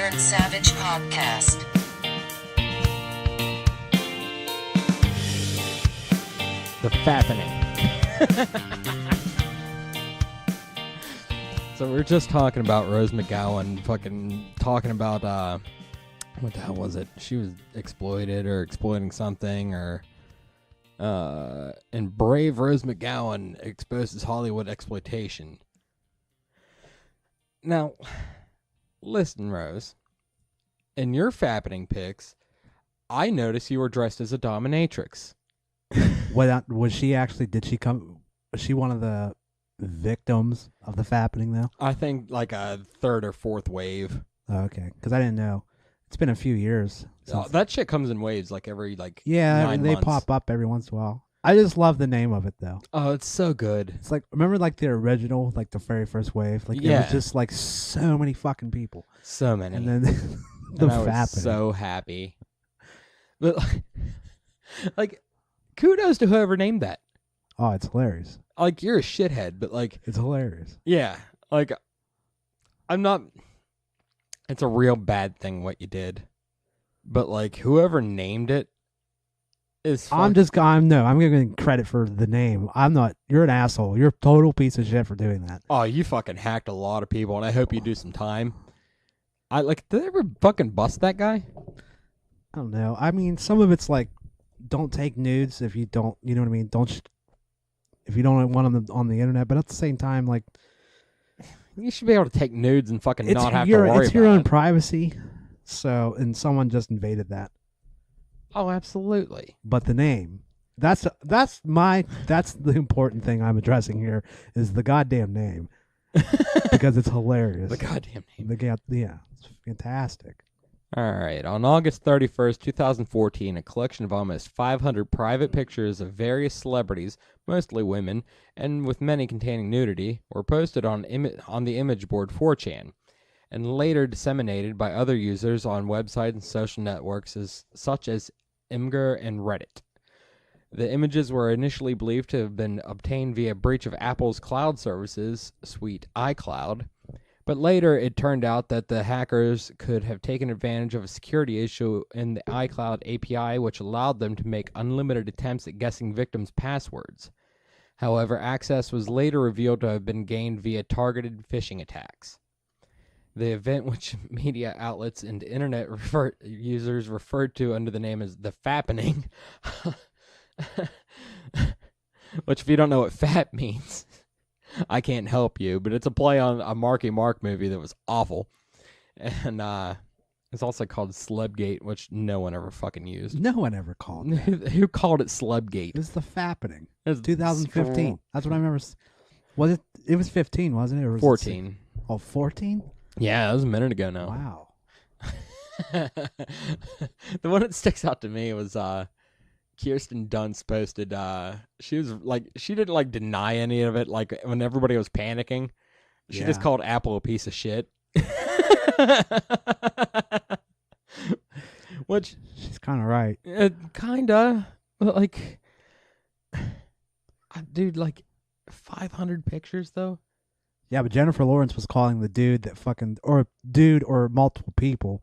Modern Savage Podcast. The Fappening. So we're just talking about Rose McGowan fucking talking about, what the hell was it? She was exploited or exploiting something or, and brave Rose McGowan exposes Hollywood exploitation. Now, listen, Rose, in your Fappening pics, I noticed you were dressed as a dominatrix. Was she actually? Did she come? Was she one of the victims of the Fappening, though? I think like a third or fourth wave. Oh, okay, because I didn't know. It's been a few years. That shit comes in waves, like every 9 months. Pop up every once in a while. I just love the name of it, though. Oh, it's so good. It's like, remember like the original, like the very first wave? Like it was just like so many fucking people. So many. And then the and I Fappening. was so happy. But like, kudos to whoever named that. Oh, it's hilarious. Like, you're a shithead, but like, It's hilarious. yeah, like, I'm not. It's a real bad thing what you did, but like, whoever named it is. I'm giving credit for the name. I'm not. You're an asshole. You're a total piece of shit for doing that. Oh, you fucking hacked a lot of people, and I hope you do some time. Did they ever fucking bust that guy? I don't know. I mean, some of it's like, don't take nudes if you don't. You know what I mean? If you don't want them on the internet, but at the same time, like, you should be able to take nudes and fucking not have to worry it's your about own it. privacy. So, and someone just invaded that. Oh, absolutely. But the name, that's the important thing I'm addressing here is the goddamn name because it's hilarious. The goddamn name. It's fantastic. All right. On August 31st, 2014, a collection of almost 500 private pictures of various celebrities, mostly women, and with many containing nudity, were posted on the image board 4chan, and later disseminated by other users on websites and social networks such as Imgur and Reddit. The images were initially believed to have been obtained via breach of Apple's cloud services suite iCloud, but later it turned out that the hackers could have taken advantage of a security issue in the iCloud API, which allowed them to make unlimited attempts at guessing victims' passwords. However, access was later revealed to have been gained via targeted phishing attacks. The event, which media outlets and internet users referred to under the name as the Fappening, which if you don't know what fap means, I can't help you, but it's a play on a Marky Mark movie that was awful. And it's also called Slubgate, which no one ever fucking used. No one ever called that. Who called it Slubgate? It was the Fappening. It was 2015. That's what I remember. Was it? It was 15, wasn't it? Or was 14. Oh, 14? Yeah, that was a minute ago now. Wow. The one that sticks out to me was Kirsten Dunst posted, she was like, she didn't like deny any of it. Like when everybody was panicking, she just called Apple a piece of shit. Which she's kind of right. Kinda, but like, dude, like 500 pictures though. Yeah, but Jennifer Lawrence was calling the dude that fucking, or dude or multiple people.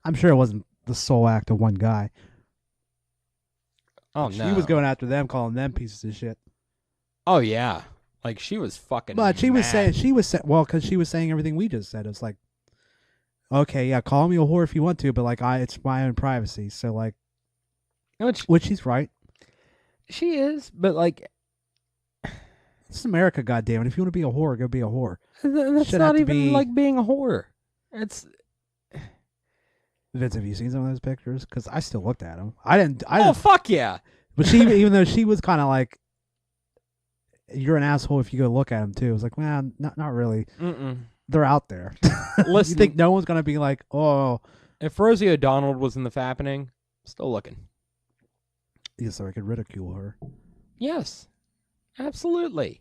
I'm sure it wasn't the sole act of one guy. Oh, no. She was going after them, calling them pieces of shit. Oh, yeah. Like, she was fucking But she mad. was saying, well, because she was saying everything we just said. It's like, okay, yeah, call me a whore if you want to, but like, it's my own privacy. So like, which she's right. She is, but like, it's America, goddammit. If you want to be a whore, go be a whore. That's not even like being a whore. It's... Vince, have you seen some of those pictures? Because I still looked at them. I didn't. Oh, fuck yeah. But she, even though she was kind of like, you're an asshole if you go look at them too. It was like, man, not really. They're out there. Listen, you think no one's going to be like, oh. If Rosie O'Donnell was in the Fappening, still looking. Yes, so I could ridicule her. Yes. Absolutely.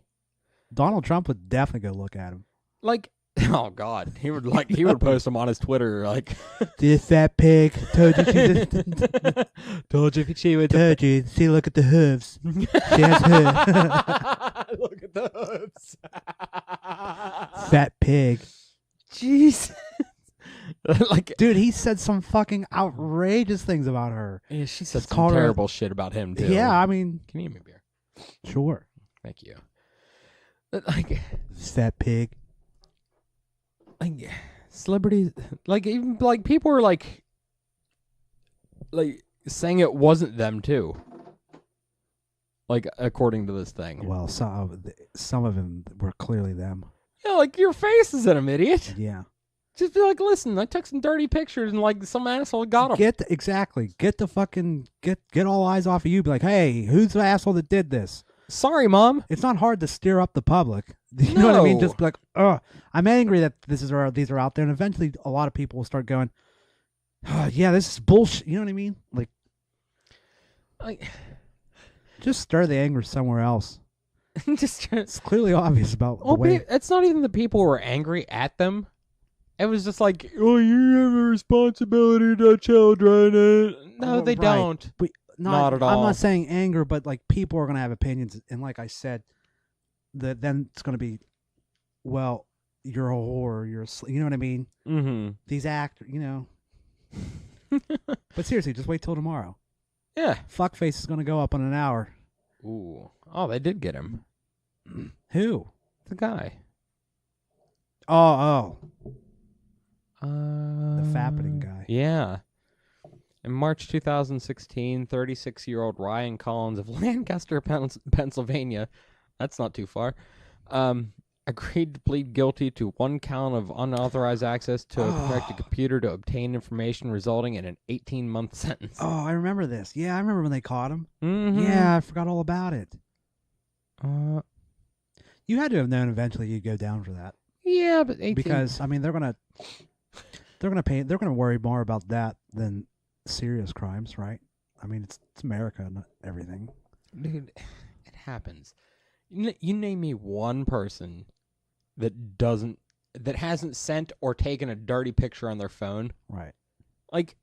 Donald Trump would definitely go look at him. Like, oh God, he would post them on his Twitter like, "This fat pig told you she told you she would told you. See, look at the hooves. She has hooves. Look at the hooves. Fat pig." Jeez. Like, dude, he said some fucking outrageous things about her. yeah, she said Just some called her- terrible shit about him too. Yeah, I mean, Can you give me a beer? sure. Thank you. But, like, Fat pig. like celebrities, like even like people were like saying it wasn't them too. Like according to this thing. Well, some of them were clearly them. Yeah, like your face is an idiot. Yeah. Just be like, listen, I took some dirty pictures and like some asshole got them. Get the fucking get all eyes off of you. Be like, hey, who's the asshole that did this? Sorry, Mom. It's not hard to stir up the public. You know what I mean? Just be like, I'm angry that these are out there, and eventually a lot of people will start going, yeah, this is bullshit. You know what I mean? Like, just stir the anger somewhere else. It's clearly obvious about the way. It's not even the people who were angry at them. It was just like, oh, you have a responsibility to children. No, they right. don't. But not at all. I'm not saying anger, but like people are going to have opinions. And like I said, then it's going to be, well, you're a whore. You know what I mean? Mm-hmm. These actors, you know. But seriously, just wait till tomorrow. Yeah. Fuckface is going to go up in an hour. Ooh. Oh, they did get him. Who? The guy. Oh. The The Fappening guy. Yeah. In March 2016, 36-year-old Ryan Collins of Lancaster, Pennsylvania, that's not too far, agreed to plead guilty to one count of unauthorized access to a connected computer to obtain information, resulting in an 18-month sentence. Oh, I remember this. Yeah, I remember when they caught him. Mm-hmm. Yeah, I forgot all about it. You had to have known eventually you'd go down for that. Yeah, but 18... Because I mean they're gonna worry more about that than serious crimes, right? I mean it's America and everything. Dude, it happens. You name me one person that hasn't sent or taken a dirty picture on their phone. Right. Like,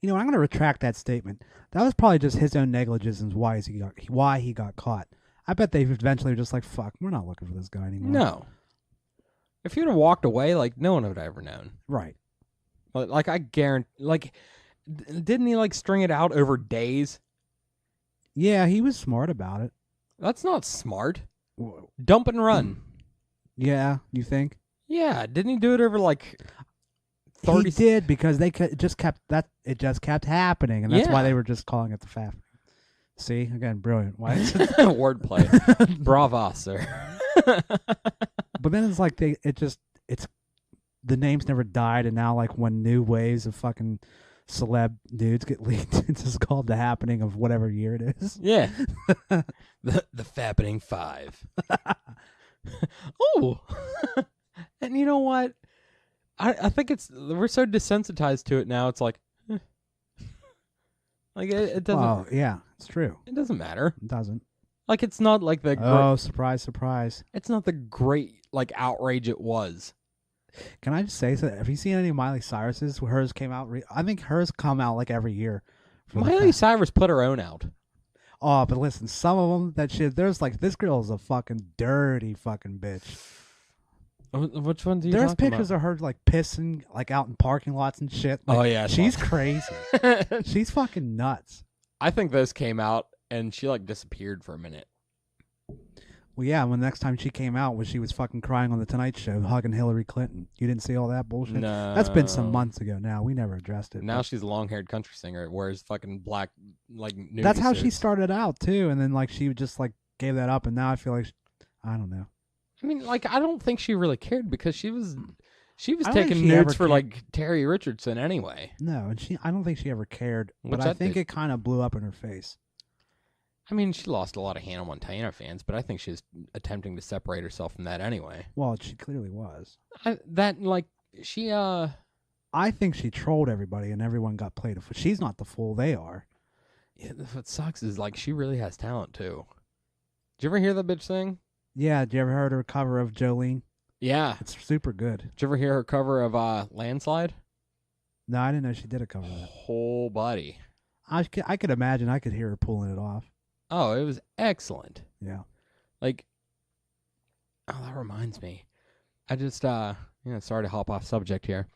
you know, I'm going to retract that statement. That was probably just his own negligence and why he got caught. I bet they eventually were just like, fuck, we're not looking for this guy anymore. no. If you'd have walked away, like, no one would have ever known. Right. Like, I guarantee, like, didn't he, like, string it out over days? Yeah, he was smart about it. That's not smart. Dump and run. Yeah, you think? Yeah, didn't he do it over, like, 30... He did, because it just kept happening, and that's why they were just calling it the Fappening. See, again, brilliant. Why? Wordplay. Bravo, sir. But then it's like the names never died, and now like when new waves of fucking celeb nudes get leaked, it's just called the Happening of whatever year it is. Yeah. the Fappening 5. Oh. And you know what? I think we're so desensitized to it now. It's like, like it doesn't. Oh yeah, it's true. It doesn't matter. It doesn't. Like it's not like the. Oh, surprise, surprise! It's not the great like outrage it was. Can I just say so? Have you seen any Miley Cyrus's? Hers came out. I think hers come out like every year. Miley Cyrus put her own out. Oh, but listen, some of them that shit. There's like this girl is a fucking dirty fucking bitch. Which ones are you There's talking pictures about? of her like pissing like out in parking lots and shit. Like, Oh yeah, she's crazy. She's fucking nuts. I think those came out and she like disappeared for a minute. Well, yeah. When the next time she came out, she was fucking crying on the Tonight Show, hugging Hillary Clinton. You didn't see all that bullshit. No, that's been some months ago. Now we never addressed it. Now she's a long-haired country singer, wears fucking black like. That's how suits. she started out too, and then like she just like gave that up, and now I feel like I don't know. I mean, like, I don't think she really cared because she was don't taking think she ever nudes for cared. like Terry Richardson anyway. No, and I don't think she ever cared, but Which I I think did. it kind of blew up in her face. I mean, she lost a lot of Hannah Montana fans, but I think she's attempting to separate herself from that anyway. Well, she clearly was. I think she trolled everybody, and everyone got played. She's not the fool; they are. Yeah, what sucks is like she really has talent too. Did you ever hear that bitch sing? Yeah, did you ever heard her cover of Jolene? Yeah. It's super good. Did you ever hear her cover of Landslide? No, I didn't know she did a cover of that. Whole body. I could imagine I could hear her pulling it off. Oh, it was excellent. Yeah. Like, oh, that reminds me. I just, sorry to hop off subject here.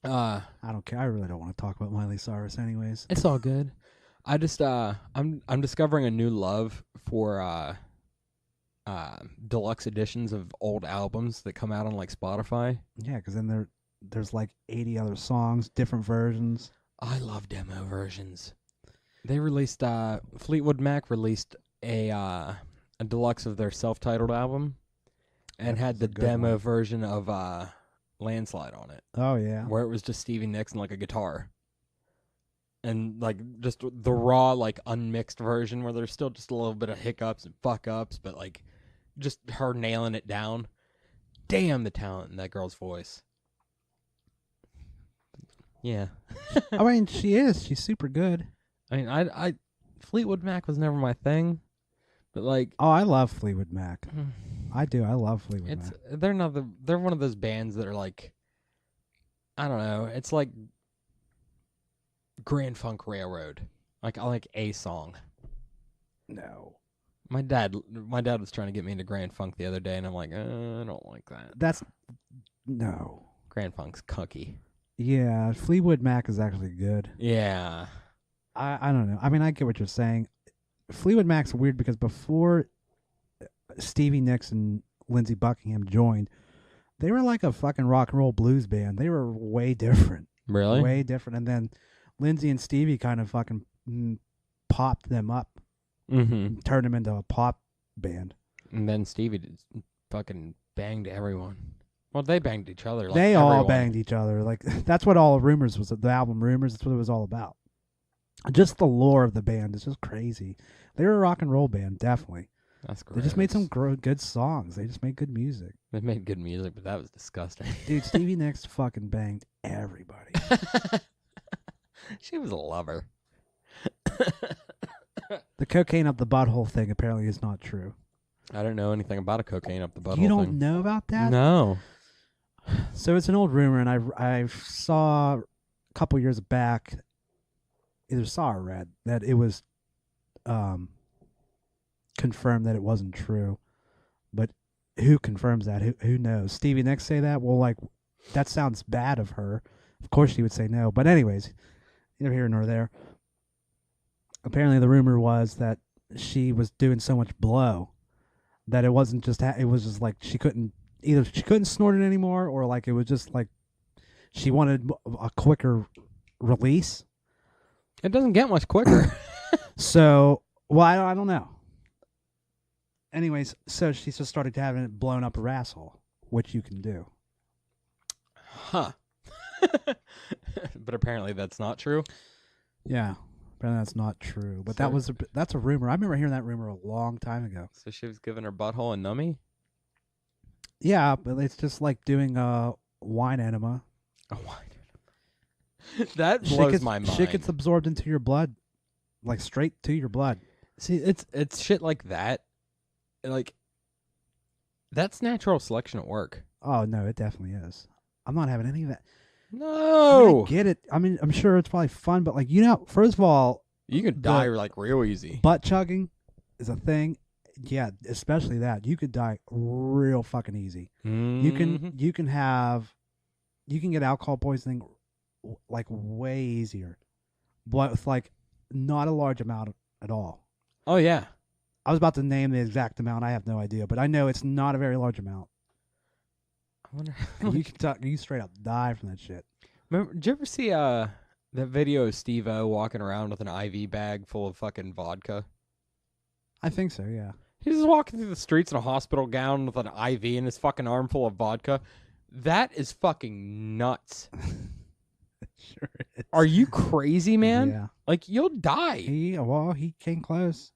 Uh, I don't care. I really don't want to talk about Miley Cyrus, anyways. it's all good. I just I'm discovering a new love for deluxe editions of old albums that come out on like Spotify. Yeah, because then there's like 80 other songs, different versions. I love demo versions. They released Fleetwood Mac released a deluxe of their self-titled album and That's had a the good demo one. version of Landslide on it, Oh yeah. where it was just Stevie Nicks and like a guitar. And like just the raw, like unmixed version where there's still just a little bit of hiccups and fuck ups, but like just her nailing it down. Damn the talent in that girl's voice. Yeah. I mean, she's super good. I mean, I Fleetwood Mac was never my thing, but like Oh, I love Fleetwood Mac. I do. I love Fleetwood it's Mac. they're one of those bands that are like, I don't know, it's like Grand Funk Railroad. Like I like a song. No. My dad was trying to get me into Grand Funk the other day, and I'm like, I don't like that. That's no. Grand Funk's cookie. Yeah, Fleetwood Mac is actually good. Yeah. I don't know. I mean, I get what you're saying. Fleetwood Mac's weird because before Stevie Nicks and Lindsey Buckingham joined, they were like a fucking rock and roll blues band. They were way different. Really? Way different. And then Lindsey and Stevie kind of fucking popped them up, Mm-hmm. turned them into a pop band. And then Stevie fucking banged everyone. Well, they banged each other. Like They all everyone. banged each other. Like that's what all Rumors was. The album Rumors. That's what it was all about. Just the lore of the band is just crazy. They were a rock and roll band, definitely. That's great. They just made some good songs. They just made good music. They made good music, but that was disgusting. Dude, Stevie Nicks fucking banged everybody. She was a lover. The cocaine up the butthole thing apparently is not true. I don't know anything about a cocaine up the butthole You don't thing. know about that? No. So it's an old rumor, and I saw a couple years back, either saw or read, that it was confirmed that it wasn't true. But who confirms that? Who knows? Stevie Nicks say that? Well, like, that sounds bad of her. Of course she would say no. But anyways, neither here nor there. Apparently the rumor was that she was doing so much blow that it wasn't just it was just like she couldn't snort it anymore, or like it was just like she wanted a quicker release. It doesn't get much quicker. So, well, I don't know. Anyways, so she just started having it blown up her asshole, which you can do. Huh. But apparently that's not true. Yeah, apparently that's not true. But So- that's a rumor. I remember hearing that rumor a long time ago. So she was giving her butthole a numbie? Yeah, but it's just like doing a wine enema. Oh, why? That blows my mind. Shit gets absorbed into your blood, like straight to your blood. See, it's shit like that. Like, that's natural selection at work. Oh no, it definitely is. I'm not having any of that. I No. get it. I mean, I'm sure it's probably fun, but like, first of all, You could die like real easy. butt chugging is a thing. Yeah, especially that. You could die real fucking easy. You can get alcohol poisoning like way easier, but with like not a large amount at all. Oh, yeah. I was about to name the exact amount. I have no idea, but I know it's not a very large amount. I wonder. You straight up die from that shit. Remember, did you ever see that video of Steve-O walking around with an IV bag full of fucking vodka? I think so, yeah. He's just walking through the streets in a hospital gown with an IV in his fucking arm full of vodka. That is fucking nuts. Sure is. Are you crazy, man? Yeah. Like, you'll die. He came close.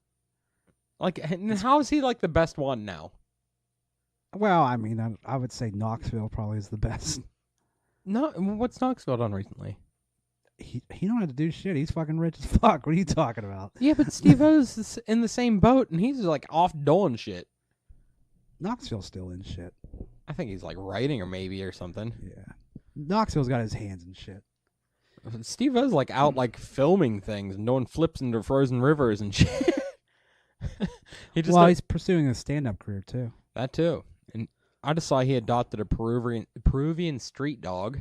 Like, and how is he like the best one now? Well, I mean, I would say Knoxville probably is the best. No, what's Knoxville done recently? He don't have to do shit. He's fucking rich as fuck. What are you talking about? Yeah, but Steve-O's in the same boat, and he's like off doing shit. Knoxville's still in shit. I think he's like writing or something. Yeah. Knoxville's got his hands in shit. Steve-O's like out like filming things and doing flips into frozen rivers and shit. He's pursuing a stand-up career too. That too. And I just saw he adopted a Peruvian street dog.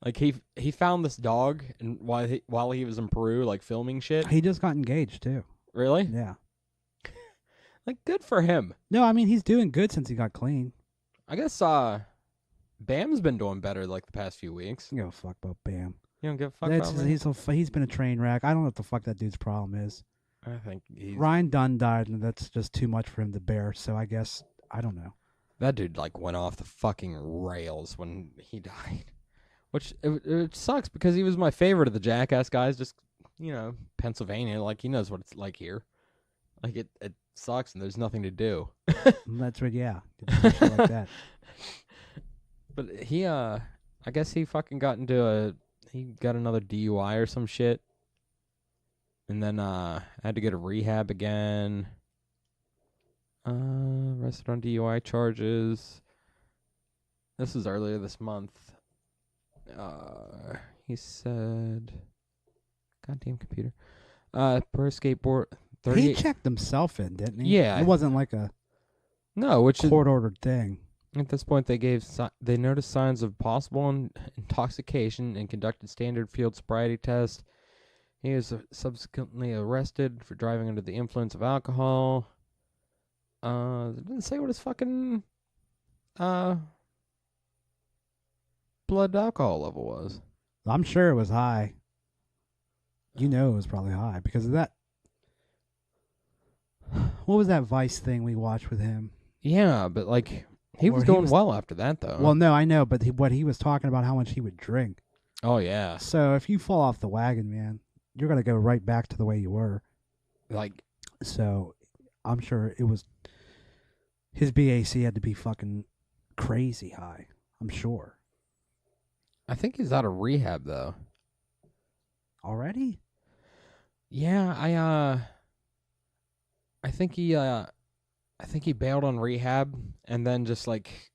Like he found this dog, and while he was in Peru, like filming shit. He just got engaged too. Really? Yeah. Like, good for him. No, I mean he's doing good since he got clean. I guess Bam's been doing better like the past few weeks. You give a fuck about Bam. You don't give a fuck about me? He's been a train wreck. I don't know what the fuck that dude's problem is. I think Ryan Dunn died, and that's just too much for him to bear. So I guess I don't know. that dude like went off the fucking rails when he died, which it sucks because he was my favorite of the Jackass guys. Just Pennsylvania, like he knows what it's like here. Like it sucks, and there's nothing to do. That's right. Yeah, shit like that. But he I guess he fucking got another DUI or some shit. And then had to go to rehab again. Arrested on DUI charges. This was earlier this month. He said, "Goddamn computer." Per skateboard. 38. He checked himself in, didn't he? Yeah. It wasn't like a which is court-ordered thing. at this point they noticed signs of possible intoxication and conducted standard field sobriety tests. He was subsequently arrested for driving under the influence of alcohol. It didn't say what his fucking blood alcohol level was. I'm sure it was high. You know it was probably high because of that. What was that Vice thing we watched with him? Yeah, but like he was doing well after that though. Well, no, I know, but what he was talking about how much he would drink. Oh yeah. So if you fall off the wagon, man, you're gonna go right back to the way you were. Like, so I'm sure it was his BAC had to be fucking crazy high. I'm sure. I think he's out of rehab though. Already? Yeah, I think he bailed on rehab and then just like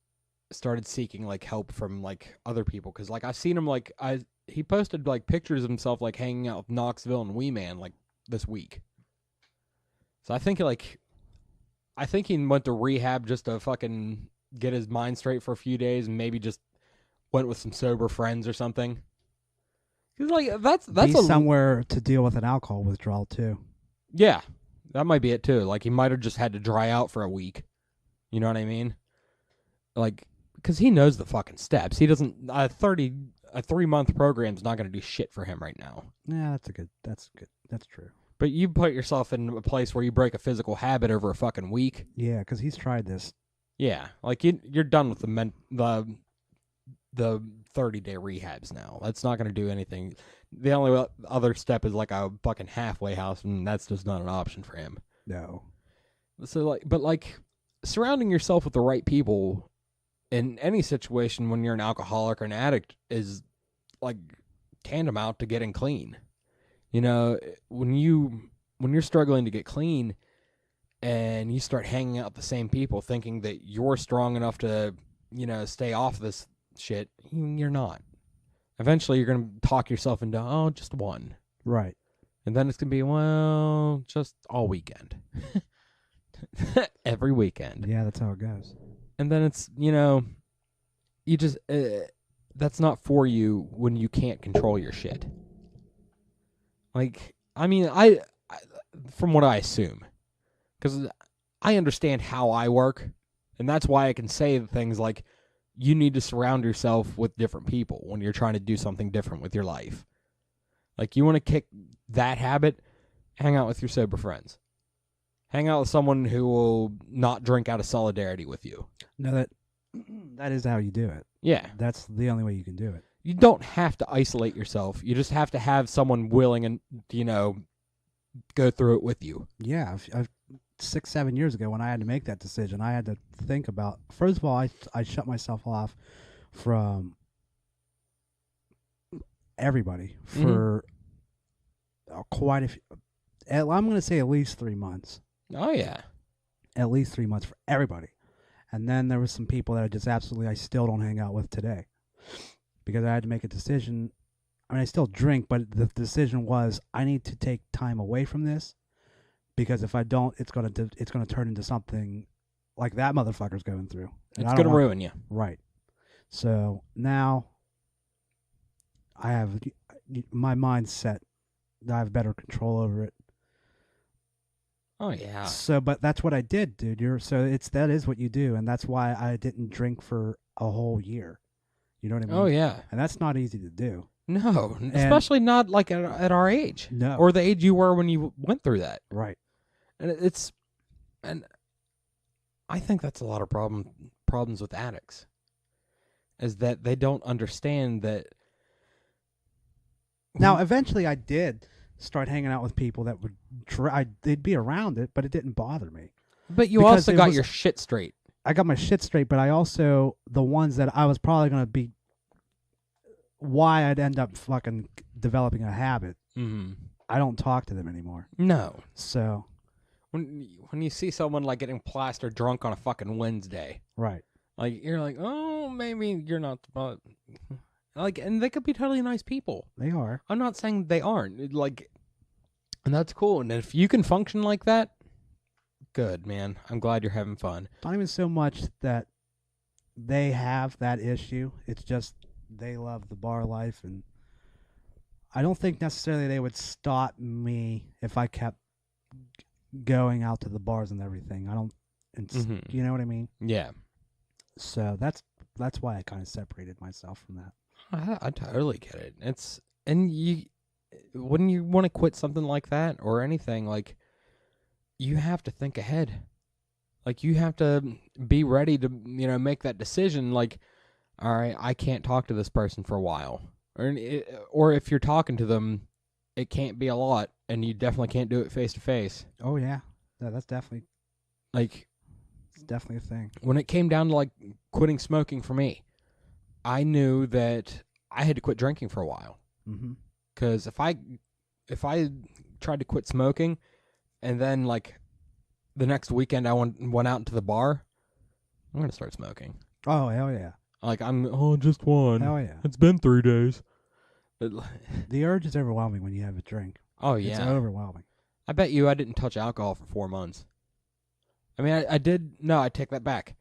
started seeking like help from like other people because like I've seen him he posted like pictures of himself like hanging out with Knoxville and Wee Man like this week. So I think he went to rehab just to fucking get his mind straight for a few days and maybe just went with some sober friends or something. Cause like that's somewhere to deal with an alcohol withdrawal too. Yeah. That might be it too. Like he might have just had to dry out for a week. You know what I mean? Like, because he knows the fucking steps. He doesn't. A 3-month program's not going to do shit for him right now. Yeah, that's good. That's true. But you put yourself in a place where you break a physical habit over a fucking week. Yeah, because he's tried this. Yeah, like you're done with the 30-day rehabs now. That's not going to do anything. The only other step is like a fucking halfway house, and that's just not an option for him. No. So but surrounding yourself with the right people in any situation when you're an alcoholic or an addict is like tantamount to getting clean. You know, when you're struggling to get clean and you start hanging out with the same people thinking that you're strong enough to, stay off this shit, you're not. Eventually you're going to talk yourself into, just one. Right. And then it's going to be, just all weekend. Every weekend. Yeah, that's how it goes. And then it's, you just, that's not for you when you can't control your shit. Like, I mean, I from what I assume, because I understand how I work, and that's why I can say things like, you need to surround yourself with different people when you're trying to do something different with your life. Like, you want to kick that habit, hang out with your sober friends. Hang out with someone who will not drink out of solidarity with you. No, that is how you do it. Yeah. That's the only way you can do it. You don't have to isolate yourself. You just have to have someone willing and, go through it with you. Yeah. 6-7 years ago when I had to make that decision, I had to think about, first of all, I shut myself off from everybody for quite a few, I'm going to say at least 3 months. Oh, yeah. At least 3 months for everybody. And then there was some people that I still don't hang out with today. Because I had to make a decision. I mean, I still drink, but the decision was I need to take time away from this. Because if I don't, it's gonna turn into something like that motherfucker's going through. It's going to ruin you. Right. So now I have my mindset. I have better control over it. Oh yeah. So, but that's what I did, dude. That is what you do, and that's why I didn't drink for a whole year. You know what I mean? Oh yeah. And that's not easy to do. No, especially not like at our age. No. Or the age you were when you went through that. Right. And I think that's a lot of problems with addicts. Is that they don't understand that. Now, eventually, I did start hanging out with people that would they'd be around it, but it didn't bother me. But you also got your shit straight. I got my shit straight, but I also, the ones that I was probably going to be, why I'd end up fucking developing a habit, I don't talk to them anymore. No. So. When you see someone like getting plastered drunk on a fucking Wednesday. Right. Like, you're like, oh, maybe you're not, like, and they could be totally nice people. They are. I'm not saying they aren't. Like, and that's cool. And if you can function like that, good, man. I'm glad you're having fun. Not even so much that they have that issue. It's just they love the bar life, and I don't think necessarily they would stop me if I kept going out to the bars and everything. I don't, you know what I mean? Yeah. So that's why I kind of separated myself from that. I totally get it. When you want to quit something like that or anything, like, you have to think ahead. Like, you have to be ready to, make that decision. Like, all right, I can't talk to this person for a while. Or if you're talking to them, it can't be a lot, and you definitely can't do it face to face. Oh yeah, that's definitely it's definitely a thing. When it came down to like quitting smoking for me, I knew that I had to quit drinking for a while. Because if I tried to quit smoking, and then like the next weekend I went out into the bar, I'm gonna start smoking. Oh hell yeah! Like just one. Hell yeah! It's been 3 days. The urge is overwhelming when you have a drink. Oh, yeah. It's overwhelming. I bet you I didn't touch alcohol for 4 months. I mean, I did. No, I take that back.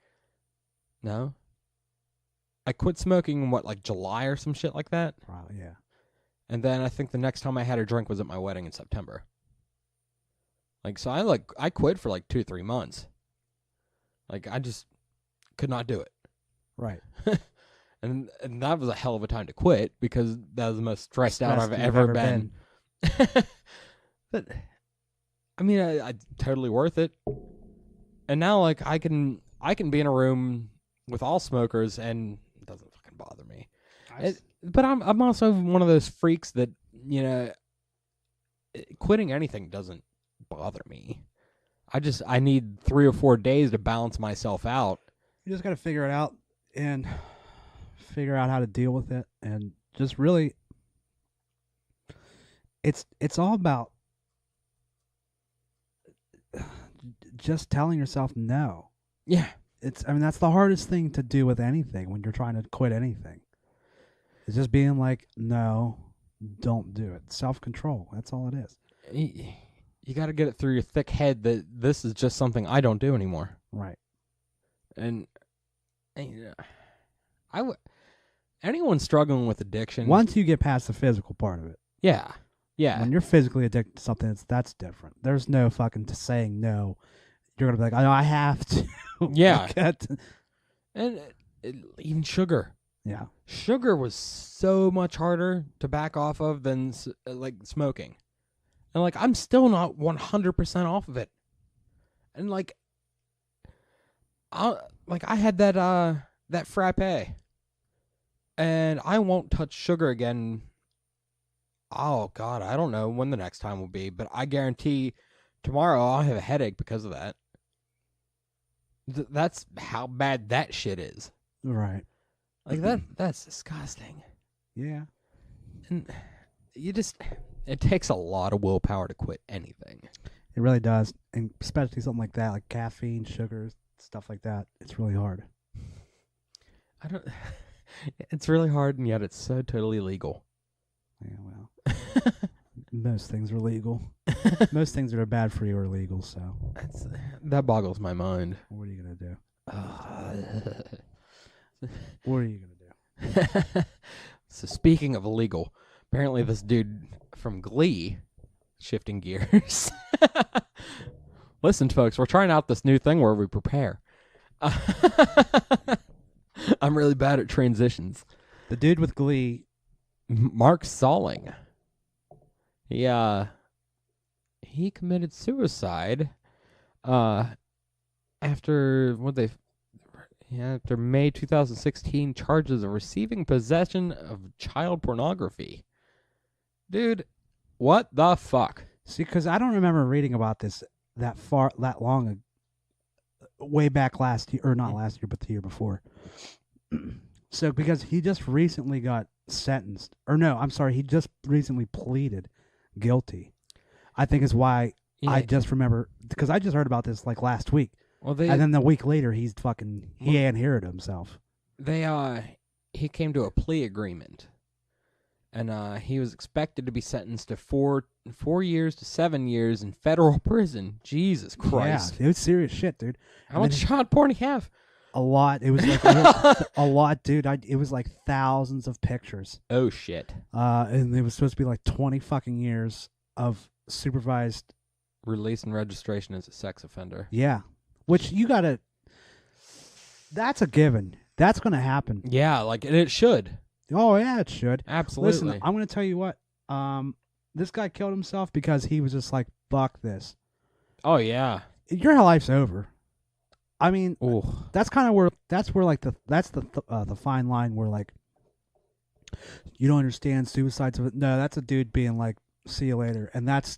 No. I quit smoking in like July or some shit like that? Probably, yeah. And then I think the next time I had a drink was at my wedding in September. Like, so I quit for like 2-3 months. Like, I just could not do it. Right. And that was a hell of a time to quit because that was the most stressed out I've ever been. But I mean, I totally worth it. And now, like, I can be in a room with all smokers and it doesn't fucking bother me. But I'm also one of those freaks that, quitting anything doesn't bother me. I need 3 or 4 days to balance myself out. You just got to figure it out and figure out how to deal with it, and just really, it's all about just telling yourself no. Yeah. That's the hardest thing to do with anything when you're trying to quit anything. It's just being like, no, don't do it. Self-control. That's all it is. You got to get it through your thick head that this is just something I don't do anymore. Right. And anyone struggling with addiction, once you get past the physical part of it. Yeah. Yeah. When you're physically addicted to something, that's different. There's no fucking saying no. You're going to be like, I have to. Yeah. And even sugar. Yeah. Sugar was so much harder to back off of than like smoking. And like, I'm still not 100% off of it. And like, I had that frappe. And I won't touch sugar again. Oh, God, I don't know when the next time will be, but I guarantee tomorrow I'll have a headache because of that. That's how bad that shit is. Right. Like, that's disgusting. Yeah. And it takes a lot of willpower to quit anything. It really does. And especially something like that, like caffeine, sugars, stuff like that. It's really hard. It's really hard, and yet it's so totally legal. Yeah, well. Most things are legal. Most things that are bad for you are legal, so. That boggles my mind. What are you going to do? What are you going to do? So speaking of illegal, apparently this dude from Glee, shifting gears. Listen, folks, we're trying out this new thing where we prepare. I'm really bad at transitions. The dude with Glee. Mark Salling. He committed suicide after after May 2016 charges of receiving possession of child pornography. Dude, what the fuck? See, because I don't remember reading about this that long, way back last year, or not last year, but the year before. So, because he just recently got sentenced, or no, I'm sorry, he just recently pleaded guilty. I think is why I just remember, because I just heard about this like last week. Well, and then the week later, he unheard himself. He came to a plea agreement, and he was expected to be sentenced to 4 years to 7 years in federal prison. Jesus Christ! Yeah, it was serious shit, dude. How much child porn do you have? A lot. It was like a lot, dude. It was like thousands of pictures. Oh shit! And it was supposed to be like 20 fucking years of supervised release and registration as a sex offender. Yeah. Which you gotta. That's a given. That's gonna happen. Yeah, like and it should. Oh yeah, it should. Absolutely. Listen, I'm gonna tell you what. This guy killed himself because he was just like, "Fuck this." Oh yeah. Your life's over. I mean, ooh. That's kind of where the fine line where like you don't understand suicides. No, that's a dude being like, "See you later," and that's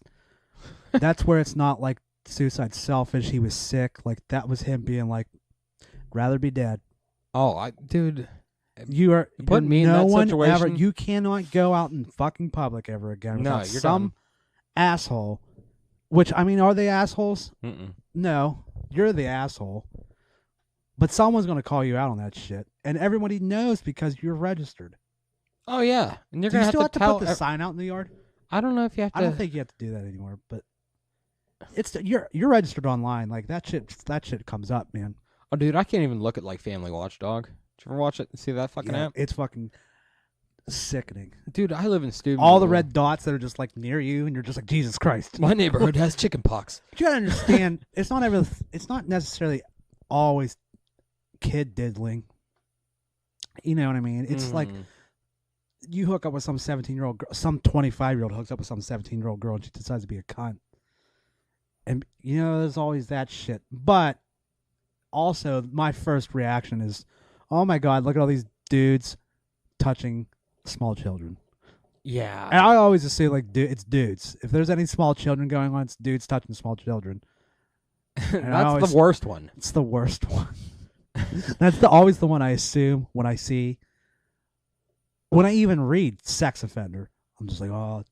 where it's not like suicide selfish. He was sick. Like that was him being like, rather be dead. Oh, dude, you put me in that situation. Ever, you cannot go out in fucking public ever again. No, you're some done. Asshole. Which I mean, are they assholes? Mm-mm. No, you're the asshole. But someone's gonna call you out on that shit, and everybody knows because you're registered. Oh yeah, and you're Do gonna you still have to tell put the sign out in the yard? I don't know if you have to. I don't think you have to do that anymore, but you're registered online. Like that shit comes up, man. Oh, dude, I can't even look at like Family Watchdog. Did you ever watch it and see that fucking app? It's fucking sickening, dude. I live in Steubenville. All the red dots that are just like near you, and you're just like, Jesus Christ. My neighborhood has chicken pox. But you gotta understand, it's not necessarily always kid diddling. You know what I mean? It's like you hook up with some 17-year-old girl, some 25-year-old hooks up with some 17-year-old girl, and she decides to be a cunt. And you know, there's always that shit. But also, my first reaction is, oh my God, look at all these dudes touching small children. Yeah. And I always assume, like, it's dudes. If there's any small children going on, it's dudes touching small children. That's the worst one. It's the worst one. That's always the one I assume when I see. When I even read sex offender, I'm just like, oh,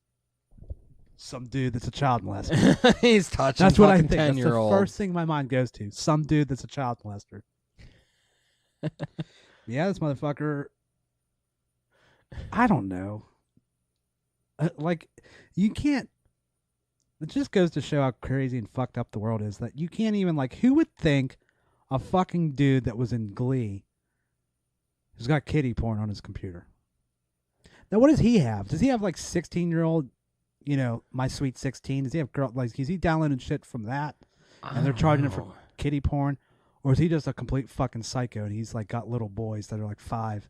some dude that's a child molester. He's touching. That's what I think. 10-year-olds. That's the first thing my mind goes to. Some dude that's a child molester. Yeah, this motherfucker. I don't know. Like, you can't. It just goes to show how crazy and fucked up the world is that you can't even, like, who would think a fucking dude that was in Glee who's got kiddie porn on his computer? Now, what does he have? Does he have, like, 16-year-old, you know, My Sweet 16? Does he have girl, like, is he downloading shit from that? And they're charging him for kiddie porn? Or is he just a complete fucking psycho and he's, like, got little boys that are, like, 5?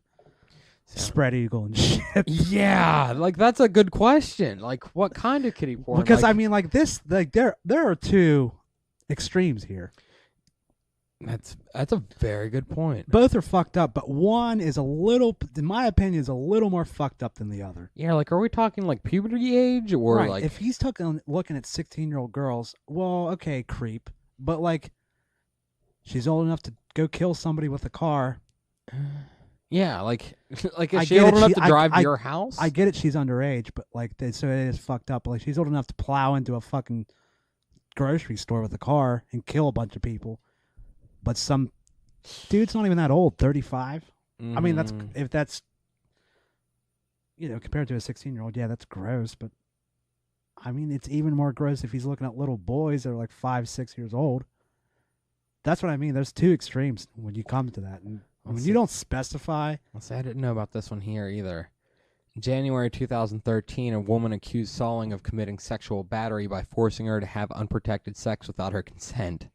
Spread eagle and shit. Yeah, like that's a good question. Like, what kind of kiddie porn? Because like, I mean, like this, like there are two extremes here. That's a very good point. Both are fucked up, but one is a little, in my opinion, is a little more fucked up than the other. Yeah, like are we talking like puberty age or right. like if he's looking at 16-year-old girls? Well, okay, creep, but like she's old enough to go kill somebody with a car. Yeah, like is she old enough to drive to your house? I get it, she's underage, but like, so it is fucked up. Like, she's old enough to plow into a fucking grocery store with a car and kill a bunch of people. But some dude's not even that old, 35. I mean, if that's, you know, compared to a 16-year-old, yeah, that's gross. But I mean, it's even more gross if he's looking at little boys that are like 5, 6 years old. That's what I mean. There's two extremes when you come to that. And when you don't specify. Let's say I didn't know about this one here either. January 2013, a woman accused Salling of committing sexual battery by forcing her to have unprotected sex without her consent.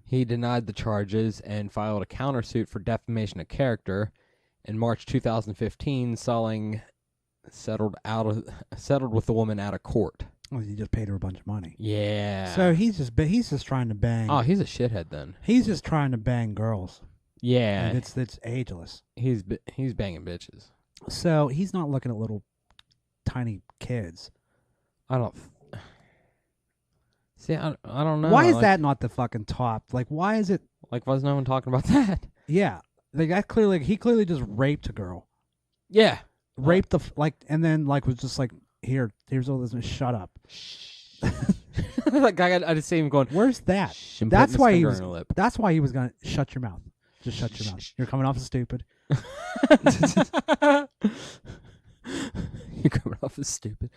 He denied the charges and filed a countersuit for defamation of character. In March 2015, Salling settled with the woman out of court. Well, he just paid her a bunch of money. Yeah. So he's just trying to bang. Oh, he's a shithead then. He's just trying to bang girls. Yeah. And it's ageless. He's banging bitches. So he's not looking at little tiny kids. I don't see. I don't know. Why is that not the fucking top? Like, why is it? Like, why is no one talking about that? Yeah, like he clearly just raped a girl. Yeah, Raped and then was just like, here's all this. Shut up. Like I just see him going. Where's that? And That's why he was. Lip. That's why he was gonna shut your mouth. Just shut your mouth. You're coming off as stupid. You're coming off as stupid.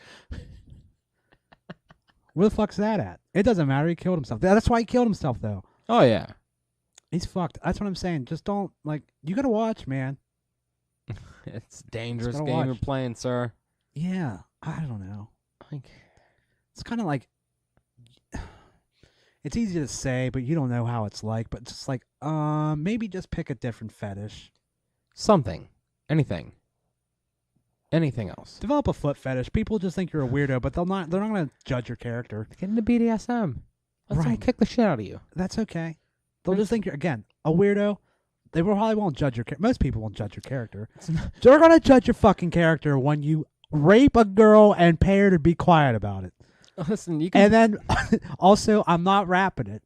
Where the fuck's that at? It doesn't matter. He killed himself. That's why he killed himself, though. Oh yeah, he's fucked. That's what I'm saying. Just don't you gotta watch, man. It's a dangerous Just game watch. you're playing, sir. Yeah, I don't know. It's kind of like it's easy to say, but you don't know how it's like. But just maybe just pick a different fetish. Something, anything else. Develop a foot fetish. People just think you're a weirdo, but they're not going to judge your character. Get into BDSM. Let them kick the shit out of you. That's okay. They'll just think you're a weirdo. They probably won't judge your character. Most people won't judge your character. They're going to judge your fucking character when you rape a girl and pay her to be quiet about it. Listen, you can. And then also, I'm not rapping it.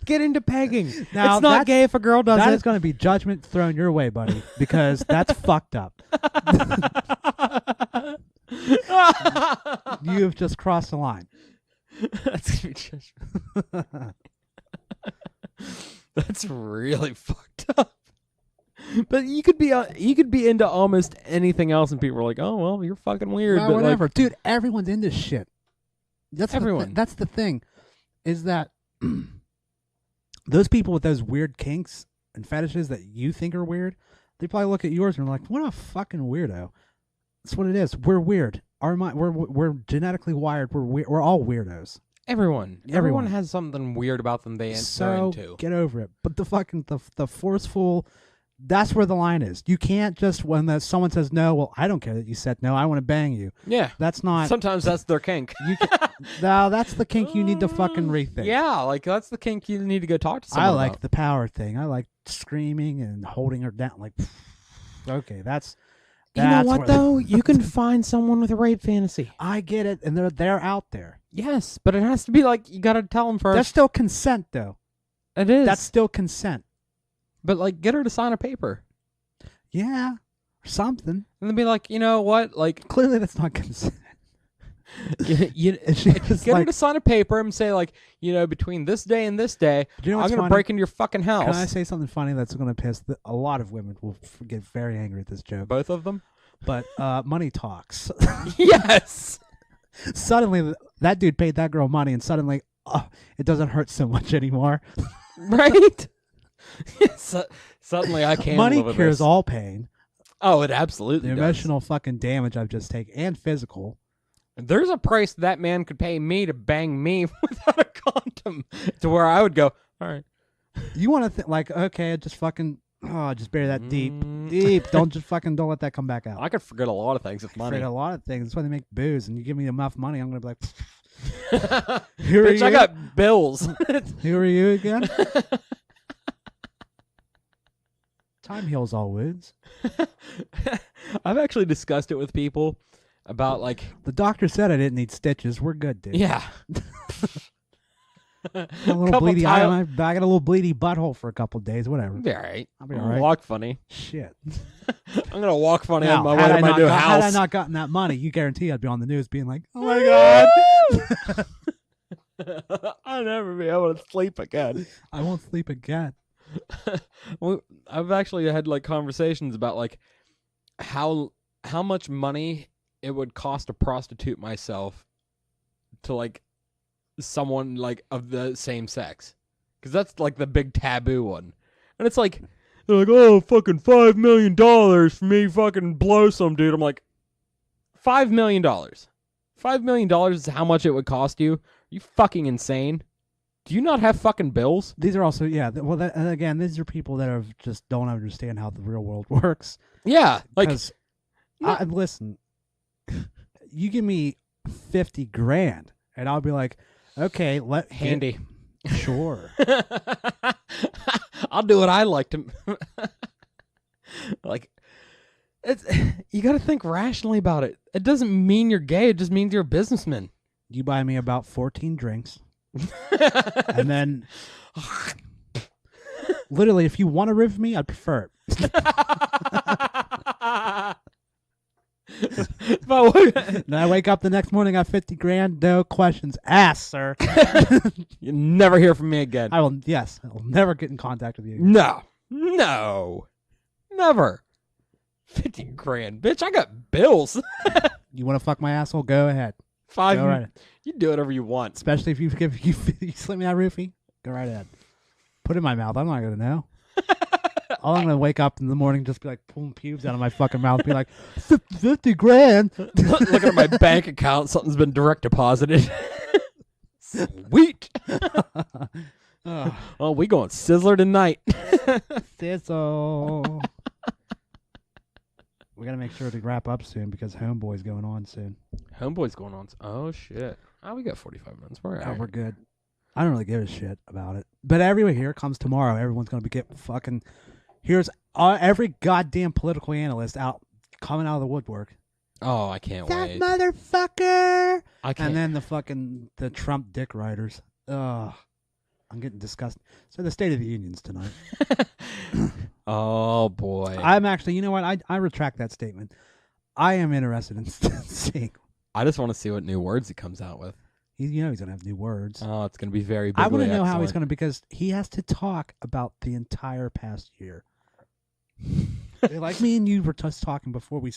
Get into pegging. Now, it's not gay if a girl does it. That is going to be judgment thrown your way, buddy, because that's fucked up. You've just crossed the line. That's gonna be judgment. That's really fucked up. But you could be into almost anything else, and people are like, "Oh well, you're fucking weird." Well, but whatever, dude. Everyone's into shit. That's everyone. That's the thing, is that those people with those weird kinks and fetishes that you think are weird, they probably look at yours and are like, "What a fucking weirdo." That's what it is. We're weird. We're genetically wired. We're all weirdos. Everyone has something weird about them they're into. Get over it. But the fucking the forceful. That's where the line is. You can't just someone says no. Well, I don't care that you said no. I want to bang you. Yeah, that's not. Sometimes that's their kink. No, that's the kink you need to fucking rethink. Yeah, that's the kink you need to go talk to someone I like about. the power thing. I like screaming and holding her down. Okay, that's. You know what though? You can find someone with a rape fantasy. I get it, and they're out there. Yes, but it has to be you got to tell them first. That's still consent, though. It is. That's still consent. But get her to sign a paper. Yeah, or something. And then be like, you know what? Clearly that's not consent. Get her to sign a paper and say between this day and this day, I'm going to break into your fucking house. Can I say something funny that's going to piss a lot of women will get very angry at this joke. Both of them? But money talks. Yes. Suddenly that dude paid that girl money, and suddenly it doesn't hurt so much anymore. Right? Suddenly I can't. Money live with cures this. all pain. Oh, it absolutely the does. Emotional fucking damage I've just taken, and physical. There's a price that man could pay me to bang me without a condom, to where I would go, all right. You want to think okay, just fucking just bury that deep. Don't let that come back out. I could forget a lot of things with money. Forget a lot of things. That's why they make booze. And you give me enough money, I'm gonna be like, Bitch, I got bills. Who are you again? Time heals all wounds. I've actually discussed it with people about the doctor said I didn't need stitches. We're good, dude. Yeah. a little bleedy eye. I got a little bleedy butthole for a couple of days. Whatever. Be all right. I'll be all right. Walk funny. Shit. I'm gonna walk funny Now, on my way to my new house. Had I not gotten that money, you guarantee I'd be on the news being like, "Oh my god, I'll never be able to sleep again. I won't sleep again." Well, I've actually had conversations about how much money it would cost to prostitute myself to someone of the same sex, because that's the big taboo one, and it's they're like, oh, fucking $5 million for me fucking blow some dude. I'm like, $5 million. $5 million is how much it would cost you? Are you fucking insane? Do you not have fucking bills? These are also, yeah. Well, again, these are people that just don't understand how the real world works. Yeah, like, listen, you give me $50,000, and I'll be like, okay, handy. Sure. I'll do what I like to. Like, you got to think rationally about it. It doesn't mean you're gay. It just means you're a businessman. You buy me about 14 drinks. And then, literally, if you want to rip me, I'd prefer it. Then I wake up the next morning, I got $50,000, no questions asked, sir. You never hear from me again. I will never get in contact with you. No, never. $50,000, bitch. I got bills. You want to fuck my asshole? Go ahead. Go right ahead. You do whatever you want. Especially if you slip me that roofie. Go right ahead. Put it in my mouth. I'm not gonna know. All I'm gonna wake up in the morning, just be like pulling pubes out of my fucking mouth, be like $50,000. Looking at my bank account, something's been direct deposited. Sweet. Oh, we going Sizzler tonight. Sizzle. We gotta make sure to wrap up soon because Homeboy's going on soon. Homeboy's going on. Oh shit. Oh, we got 45 minutes. We're all right. We're good. I don't really give a shit about it. But everywhere here comes tomorrow. Everyone's gonna be getting fucking. Here's every goddamn political analyst coming out of the woodwork. Oh, I can't wait. That motherfucker. I can't. And then the Trump dick writers. Ugh. I'm getting disgusted. So the State of the Union's tonight. Oh boy. I'm actually, you know what? I retract that statement. I am interested in seeing. I just want to see what new words he comes out with. He's gonna have new words. Oh, it's gonna be very big. I want to know how he's gonna, because he has to talk about the entire past year. Like me and you were just talking before we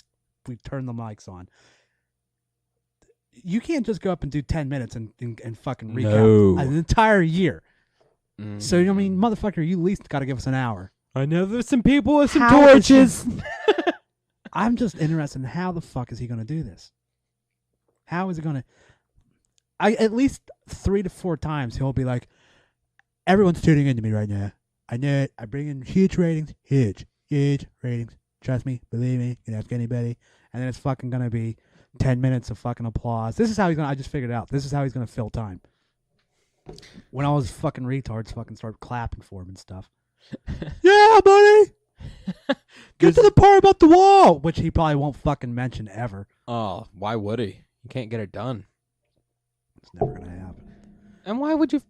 turned the mics on. You can't just go up and do 10 minutes and fucking recap an entire year. So, I mean, motherfucker, you at least got to give us an hour. I know there's some people with some torches. I'm just interested in how the fuck is he going to do this? How is he going to... at least 3 to 4 times he'll be like, everyone's tuning into me right now. I know it. I bring in huge ratings. Huge ratings. Trust me. Believe me. You can ask anybody. And then it's fucking going to be 10 minutes of fucking applause. This is how he's going to... I just figured it out. This is how he's going to fill time. When all his fucking retards fucking start clapping for him and stuff. Yeah, buddy! Get to the part about the wall! Which he probably won't fucking mention ever. Oh, why would he? You can't get it done. It's never going to happen. And why would you...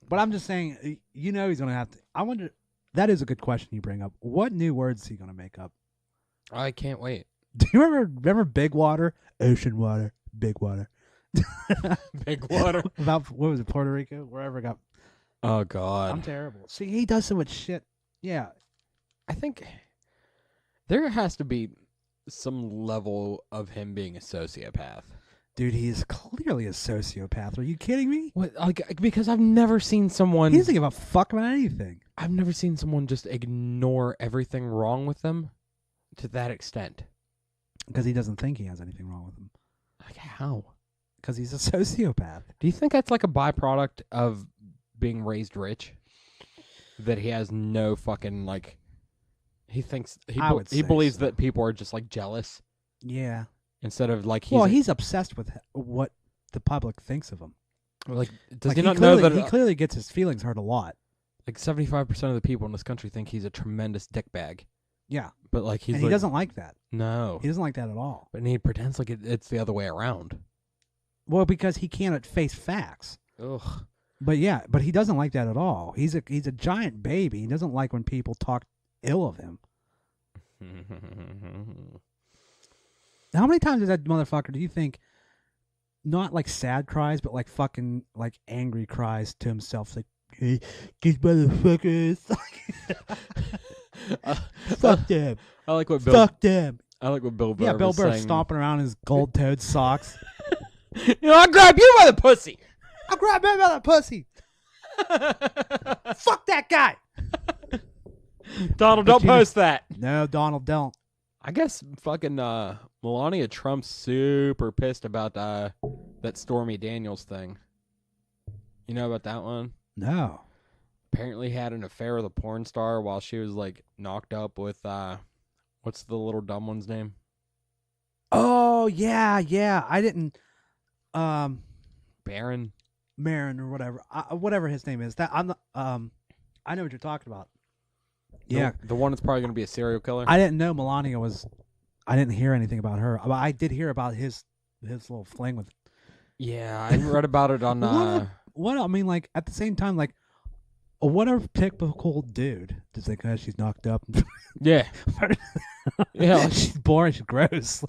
But I'm just saying, he's going to have to... I wonder... That is a good question you bring up. What new words is he going to make up? I can't wait. Do you remember Big Water? Ocean water. Big water. Big water. About, what was it, Puerto Rico? Wherever it got... Oh, God. I'm terrible. See, he does so much shit. Yeah. I think there has to be some level of him being a sociopath. Dude, he is clearly a sociopath. Are you kidding me? What? Like, because I've never seen someone... He doesn't give a fuck about anything. I've never seen someone just ignore everything wrong with them to that extent. Because he doesn't think he has anything wrong with him. Like, how? Because he's a sociopath. Do you think that's like a byproduct of being raised rich? That he has no fucking, like... He thinks... He believes that people are just, like, jealous. Yeah. Instead of, like... He's obsessed with what the public thinks of him. Like, does he not know that... He clearly gets his feelings hurt a lot. Like, 75% of the people in this country think he's a tremendous dickbag. Yeah. But, like, he doesn't like that. No. He doesn't like that at all. But he pretends like it's the other way around. Well, because he can't face facts. Ugh. But yeah, but he doesn't like that at all. He's a giant baby. He doesn't like when people talk ill of him. How many times does that motherfucker, do you think, not like sad cries, but like fucking like angry cries to himself, like, hey, these motherfuckers. Fuck them. I like what Fuck them. I like what Bill Burr Yeah, Bill was Burr saying. stomping around in his gold-toed socks. I'll grab you by the pussy. I'll grab him by the pussy. Fuck that guy. Donald, But don't you know- post that. No, Donald, don't. I guess fucking Melania Trump's super pissed about that Stormy Daniels thing. You know about that one? No. Apparently had an affair with a porn star while she was like knocked up with what's the little dumb one's name? Oh yeah. I didn't. Baron. Marin or whatever his name is. That I'm not, I know what you're talking about. Yeah, The one that's probably going to be a serial killer. I didn't know Melania was. I didn't hear anything about her. But I did hear about his little fling with. Yeah, I read about it on. What I mean, like at the same time, like what a typical dude to think, oh, she's knocked up. Yeah. Yeah. She's boring. She's gross.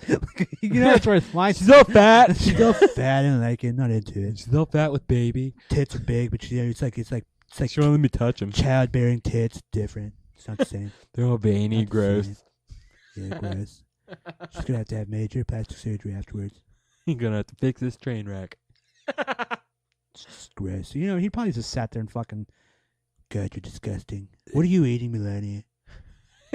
You know, that's where it's like She's so fat. She's so fat and like it. Not into it. She's so fat with baby. Tits are big, but it's like She won't let me touch them. childbearing tits. Different. It's not the same. They're all veiny, Not the gross. same. Yeah, gross. She's gonna have to have major plastic surgery afterwards. You're gonna have to fix this train wreck. It's just gross. You know, he probably just sat there and fucking. God, you're disgusting. What are you eating, Melania?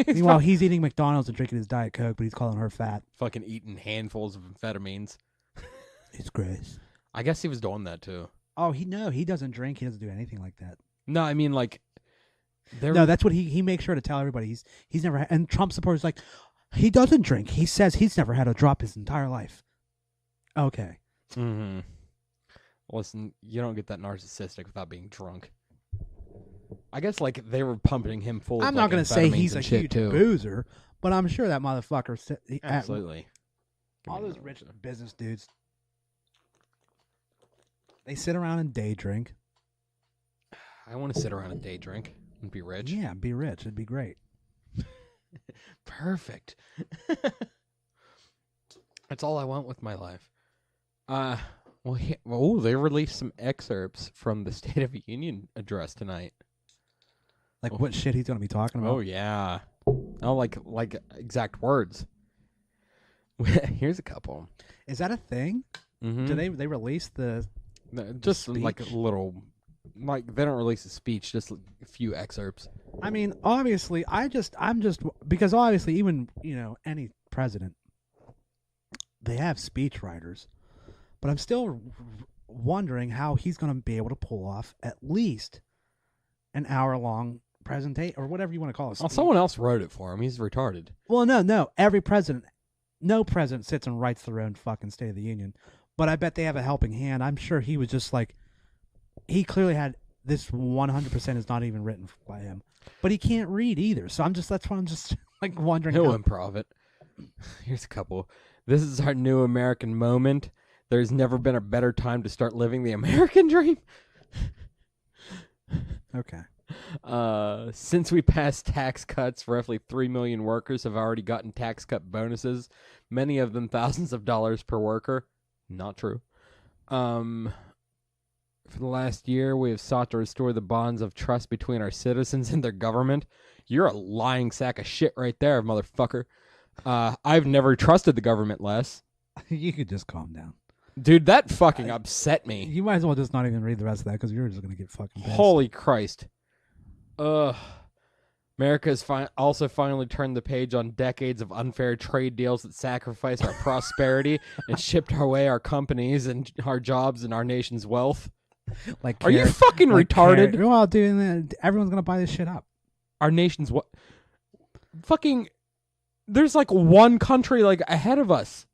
Meanwhile, he's eating McDonald's and drinking his Diet Coke, but he's calling her fat. Fucking eating handfuls of amphetamines. It's gross. I guess he was doing that too. Oh, he doesn't drink. He doesn't do anything like that. No, I mean like. No, that's what he makes sure to tell everybody. He's never and Trump supporters like he doesn't drink. He says he's never had a drop his entire life. Okay. Mm-hmm. Listen, you don't get that narcissistic without being drunk. I guess like they were pumping him full. I'm of, not like, going to say he's a shit, huge too. boozer, but I'm sure that motherfucker. Absolutely. All those rich business dudes, they sit around and day drink. I want to sit around and day drink and be rich. Yeah, be rich. It'd be great. Perfect. That's all I want with my life. They released some excerpts from the State of the Union address tonight. Like what shit he's going to be talking about. Oh yeah. Oh, like exact words. Here's a couple. Is that a thing? Mm-hmm. Do they release the just speech? like a little, like they don't release a speech, just a few excerpts. I mean, obviously, I'm just because obviously, even any president, they have speech writers, but I'm still wondering how he's going to be able to pull off at least an hour-long presentation or whatever you want to call it. Oh, someone else wrote it for him. He's retarded. Well, no, no president sits and writes their own fucking State of the Union, but I bet they have a helping hand. I'm sure he was just like, he clearly had this 100% is not even written by him, but he can't read either. So that's why I'm just like wondering. He'll improv it. Here's a couple. This is our new American moment. There's never been a better time to start living the American dream. Okay. Since we passed tax cuts, roughly 3 million workers have already gotten tax cut bonuses, many of them thousands of dollars per worker. Not true. For the last year, we have sought to restore the bonds of trust between our citizens and their government. You're a lying sack of shit right there, motherfucker. I've never trusted the government less. You could just calm down. Dude, that fucking upset me. You might as well just not even read the rest of that because you're just going to get fucking pissed. Holy Christ. America has also finally turned the page on decades of unfair trade deals that sacrificed our prosperity and shipped away our companies and our jobs and our nation's wealth. Like, Are you fucking retarded? Well, dude, everyone's going to buy this shit up. Our nation's what? Fucking, there's like one country like ahead of us.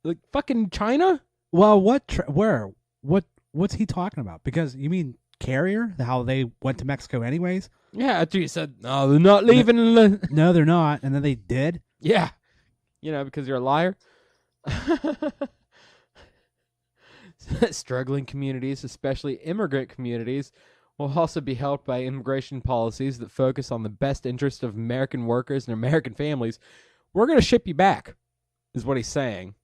Like fucking China? Well, what's he talking about? Because you mean Carrier, how they went to Mexico anyways? Yeah, after you said, no, they're not leaving. No, they're not. And then they did? Yeah. Because you're a liar. Struggling communities, especially immigrant communities, will also be helped by immigration policies that focus on the best interest of American workers and American families. We're going to ship you back, is what he's saying.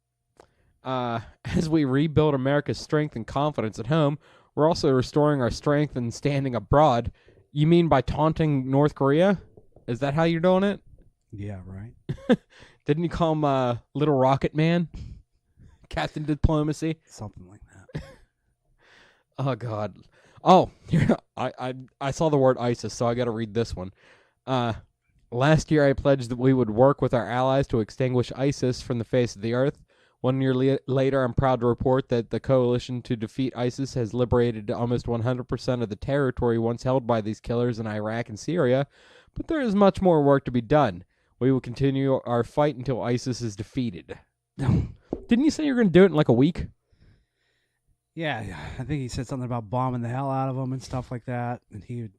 As we rebuild America's strength and confidence at home, we're also restoring our strength and standing abroad. You mean by taunting North Korea? Is that how you're doing it? Yeah, right. Didn't you call him Little Rocket Man? Captain Diplomacy? Something like that. Oh God. Oh, I saw the word ISIS, so I got to read this one. Last year, I pledged that we would work with our allies to extinguish ISIS from the face of the earth. 1 year later, I'm proud to report that the coalition to defeat ISIS has liberated almost 100% of the territory once held by these killers in Iraq and Syria, but there is much more work to be done. We will continue our fight until ISIS is defeated. Didn't you say you were going to do it in like a week? Yeah, I think he said something about bombing the hell out of them and stuff like that. And he would,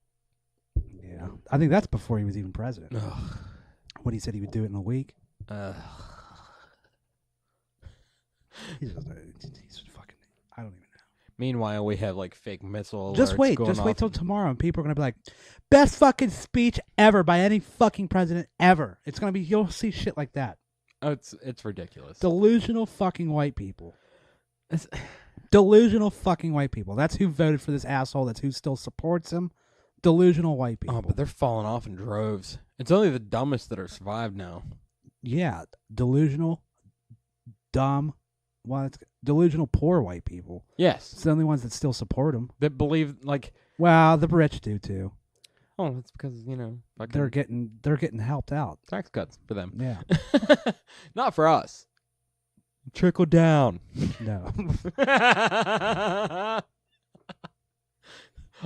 yeah, I think that's before he was even president. Ugh. What he said he would do it in a week. He's fucking, I don't even know. Meanwhile, we have like fake missile alerts Just wait till tomorrow, and people are gonna be like, best fucking speech ever by any fucking president ever. It's gonna be, you'll see shit like that. Oh, it's ridiculous. Delusional fucking white people. Delusional fucking white people. That's who voted for this asshole. That's who still supports him. Delusional white people. Oh, but they're falling off in droves. It's only the dumbest that are survived now. Yeah, delusional, dumb. Well, it's delusional poor white people. Yes. It's the only ones that still support him. That believe, like... Well, the rich do, too. Oh, that's because, you know... They're getting helped out. Tax cuts for them. Yeah. Not for us. Trickle down. No.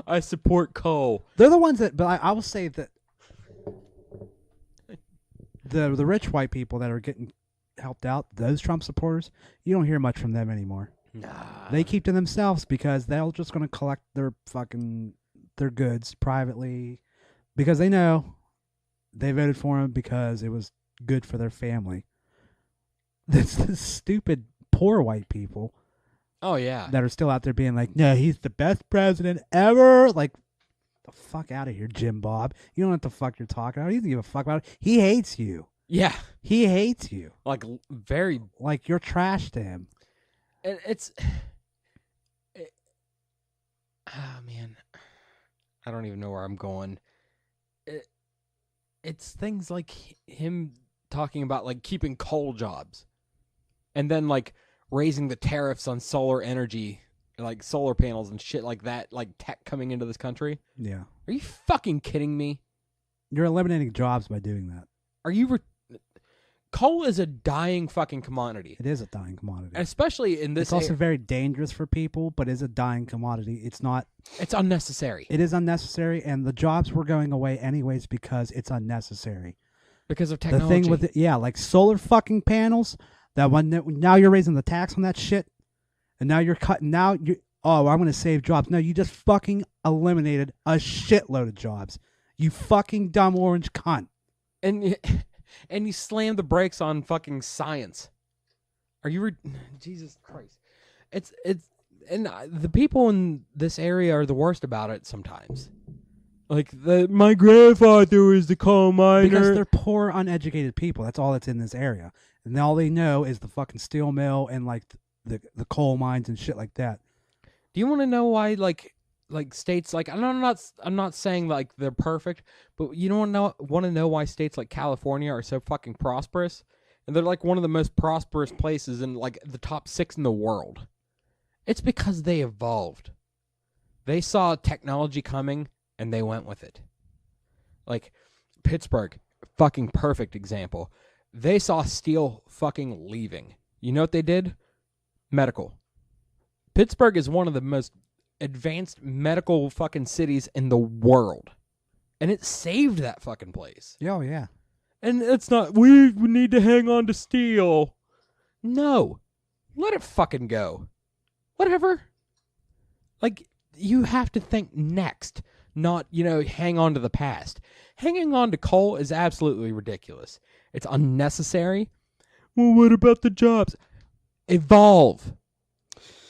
I support coal. They're the ones that... But I will say that the rich white people that are getting helped out, those Trump supporters, you don't hear much from them anymore. Nah. They keep to themselves because they're just going to collect their goods privately because they know they voted for him because it was good for their family. That's the stupid poor white people. Oh yeah. That are still out there being like, no, he's the best president ever. Like, the fuck out of here, Jim Bob. You don't know what the fuck you're talking about. He doesn't give a fuck about it. He hates you. Yeah. He hates you. Like, very... Like, you're trash to him. Oh, man. I don't even know where I'm going. It's things like him talking about, like, keeping coal jobs. And then, like, raising the tariffs on solar energy, like solar panels and shit like that, like tech coming into this country. Yeah. Are you fucking kidding me? You're eliminating jobs by doing that. Are you... Coal is a dying fucking commodity. It is a dying commodity. Especially in this... It's also very dangerous for people, but is a dying commodity. It's not... It's unnecessary. It is unnecessary, and the jobs were going away anyways because it's unnecessary. Because of technology. The thing with it, yeah, like solar fucking panels, that one, now you're raising the tax on that shit, and now you're cutting, I'm going to save jobs. No, you just fucking eliminated a shitload of jobs. You fucking dumb orange cunt. And you slam the brakes on fucking science. Are you... Jesus Christ. It's and the people in this area are the worst about it sometimes. Like, my grandfather was the coal miner. Because they're poor, uneducated people. That's all that's in this area. And all they know is the fucking steel mill and, like, the coal mines and shit like that. Do you want to know why, like states like... I'm not saying, like, they're perfect, but you don't want to know why states like California are so fucking prosperous? And they're, like, one of the most prosperous places in, like, the top 6 in the world. It's because they evolved. They saw technology coming, and they went with it. Like, Pittsburgh, fucking perfect example. They saw steel fucking leaving. You know what they did? Medical. Pittsburgh is one of the most advanced medical fucking cities in the world. And it saved that fucking place. Oh, yeah. And it's not, we need to hang on to steel. No. Let it fucking go. Whatever. Like, you have to think next, not, hang on to the past. Hanging on to coal is absolutely ridiculous. It's unnecessary. Well, what about the jobs? Evolve.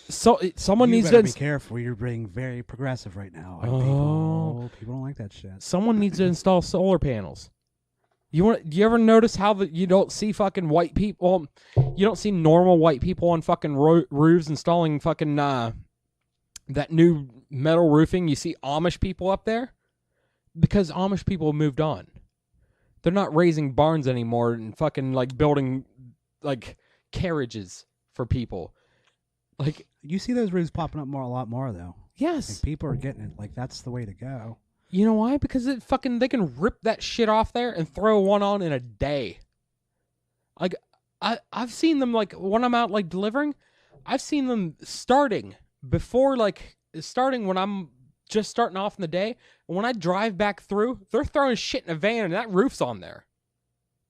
So someone needs to be careful. You're being very progressive right now. People don't like that shit. Someone needs to install solar panels. Do you ever notice how you don't see fucking white people? You don't see normal white people on fucking roofs installing fucking that new metal roofing. You see Amish people up there because Amish people moved on. They're not raising barns anymore and fucking like building like carriages for people. Like, you see those roofs popping up a lot more though. Yes. Like, people are getting it. Like, that's the way to go. You know why? Because they can rip that shit off there and throw one on in a day. Like, I've seen them, like, when I'm out, like, delivering, I've seen them starting when I'm just starting off in the day. And when I drive back through, they're throwing shit in a van and that roof's on there.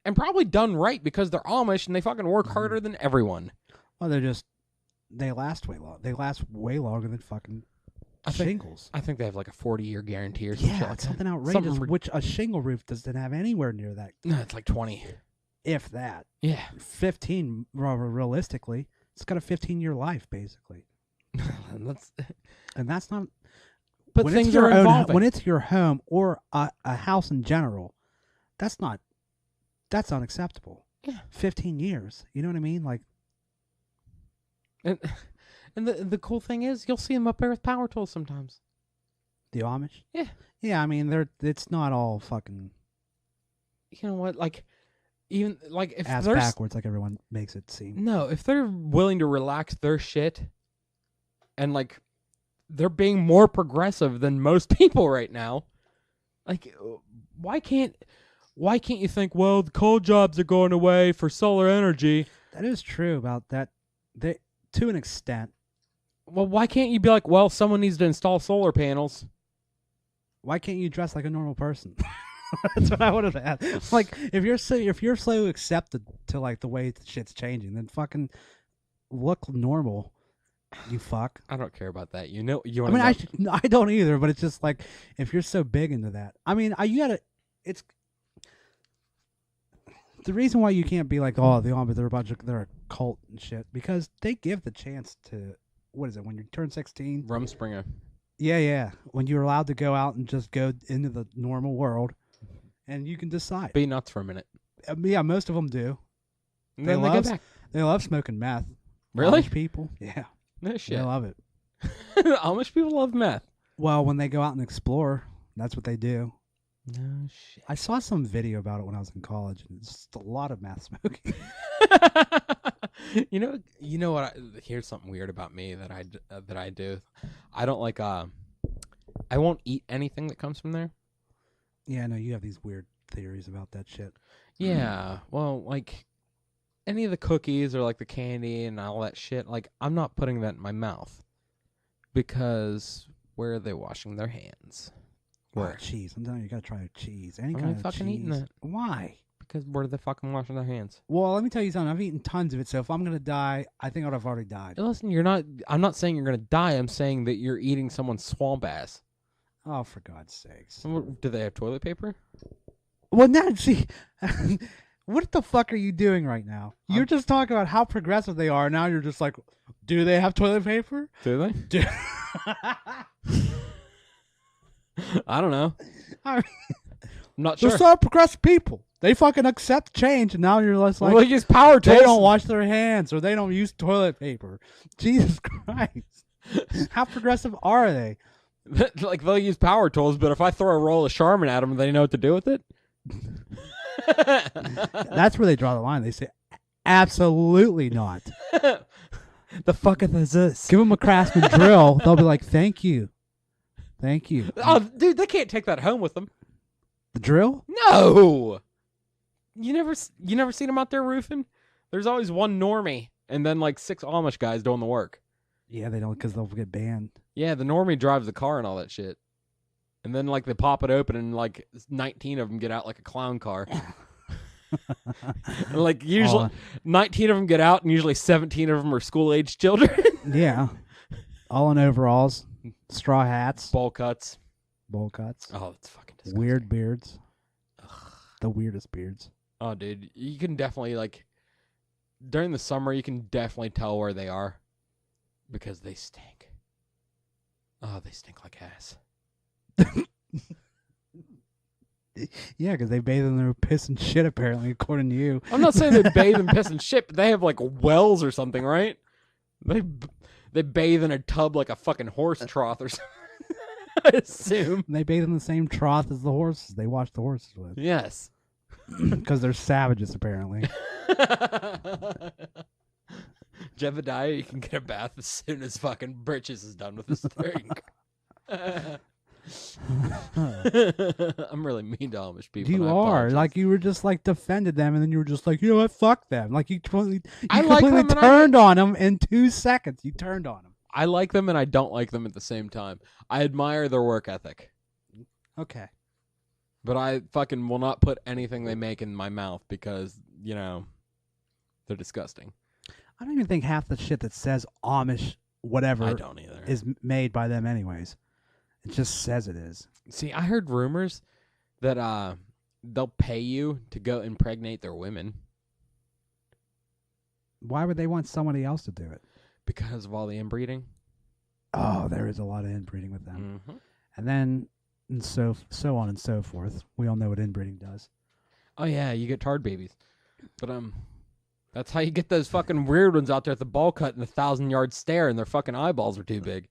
And probably done right because they're Amish and they fucking work harder than everyone. Well, they last way long. They last way longer than fucking shingles. I think they have like a 40-year guarantee or something. Yeah, it's something outrageous, which a shingle roof doesn't have anywhere near that. No, it's like 20. If that. Yeah. 15, realistically. It's got a 15-year life, basically. and that's not... But when things are evolving. When it's your home or a house in general, that's unacceptable. Yeah. 15 years. You know what I mean? Like... And the cool thing is, you'll see them up there with power tools sometimes. The Amish? Yeah. Yeah, I mean, it's not all fucking... You know what? Like, even, like, if ass there's... backwards like everyone makes it seem. No, if they're willing to relax their shit and, like, they're being more progressive than most people right now, like, why can't you think, well, the coal jobs are going away for solar energy? That is true about that. To an extent. Well, why can't you be like, well, someone needs to install solar panels? Why can't you dress like a normal person? That's what I would have asked. Like, if you're so accepted to like the way shit's changing, then fucking look normal. You fuck. I don't care about that. You know, you. I mean, I don't either. But it's just like, if you're so big into that, I mean, it's the reason why you can't be like, oh, they're a cult and shit, because they give the chance to, what is it, when you turn 16? Rumspringer. Yeah. When you're allowed to go out and just go into the normal world, and you can decide. Be nuts for a minute. Yeah, most of them do. And then they go back. They love smoking meth. Really? Amish people? Yeah. No shit. They love it. Amish people love meth. Well, when they go out and explore, that's what they do. No shit. I saw some video about it when I was in college, and it's just a lot of meth smoking. You know what? Here's something weird about me that I do. I don't like. I won't eat anything that comes from there. Yeah, no, you have these weird theories about that shit. Yeah, well, like any of the cookies or like the candy and all that shit. Like, I'm not putting that in my mouth because where are they washing their hands? Where? Oh, cheese. I'm telling you, you gotta try cheese. Any I'm kind not of fucking cheese. eating that. Why? Because where are they fucking washing their hands? Well, let me tell you something. I've eaten tons of it, so if I'm gonna die, I think I'd have already died. Listen, I'm not saying you're gonna die. I'm saying that you're eating someone's swamp ass. Oh, for God's sakes! Do they have toilet paper? Well, now see, what the fuck are you doing right now? You're just talking about how progressive they are. Now you're just like, do they have toilet paper? Do they? I don't know. I'm not sure. They're so progressive people. They fucking accept change, and now you're less like, well, they use power tools. They don't wash their hands, or they don't use toilet paper. Jesus Christ. How progressive are they? Like, they'll use power tools, but if I throw a roll of Charmin at them, they know what to do with it? That's where they draw the line. They say, absolutely not. The fuck is this? Give them a Craftsman drill. They'll be like, thank you. Thank you. Oh, dude, they can't take that home with them. The drill? No. You never seen them out there roofing? There's always one normie and then like 6 Amish guys doing the work. Yeah, they don't, because they'll get banned. Yeah, the normie drives the car and all that shit. And then like they pop it open and like 19 of them get out like a clown car. And, like, usually 19 of them get out and usually 17 of them are school-aged children. Yeah. All in overalls, straw hats. Bowl cuts. Bowl cuts. Oh, that's fucking disgusting. Weird beards. Ugh. The weirdest beards. Oh, dude. You can definitely, like, during the summer, you can definitely tell where they are. Because they stink. Oh, they stink like ass. Yeah, because they bathe in their piss and shit, apparently, according to you. I'm not saying they bathe in piss and shit, but they have, like, wells or something, right? They bathe in a tub like a fucking horse trough or something. I assume. They bathe in the same trough as the horses they wash the horses with. Yes. Because they're savages, apparently. Jebediah, you can get a bath as soon as fucking Britches is done with his thing. I'm really mean to Amish people. You and I are apologize. like you were just like defended them, and then you were just like, you know what, fuck them. Like you I like completely them and turned on them in 2 seconds. You turned on them. I like them and I don't like them at the same time. I admire their work ethic, Okay. but I fucking will not put anything they make in my mouth because, they're disgusting. I don't even think half the shit that says Amish whatever I don't either. is made by them anyways. It just says it is. See, I heard rumors that they'll pay you to go impregnate their women Why would they want somebody else to do it? because of all the inbreeding. Oh, there is a lot of inbreeding with them. Mm-hmm. And then and so on and so forth. We all know what inbreeding does. Oh yeah, you get tard babies, but that's how you get those fucking weird ones out there at the ball cut in the 1,000-yard stare, and their fucking eyeballs are too big.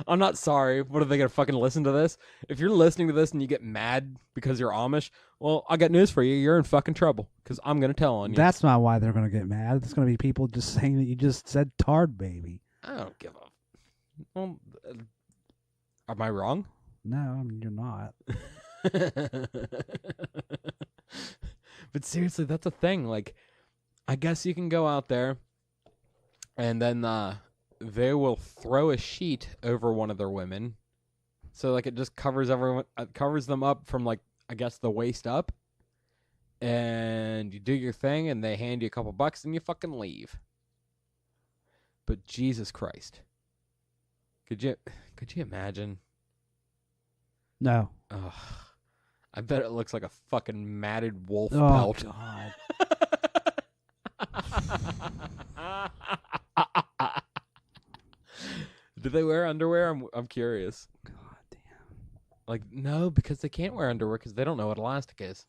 I'm not sorry. What are they gonna fucking listen to this? If you're listening to this and you get mad because you're Amish, well, I got news for you. You're in fucking trouble because I'm gonna tell on you. That's not why they're going to get mad. It's going to be people just saying that you just said tard baby. I don't give a. Well, am I wrong? No, I mean, you're not. But seriously, that's a thing. Like, I guess you can go out there, and then they will throw a sheet over one of their women, so like it just covers covers them up from like I guess the waist up, and you do your thing, and they hand you a couple bucks, and you fucking leave. But Jesus Christ, could you imagine? No. Ugh. I bet it looks like a fucking matted wolf Oh, pelt. God. Do they wear underwear? I'm curious. God damn. Like, no, because they can't wear underwear because they don't know what elastic is.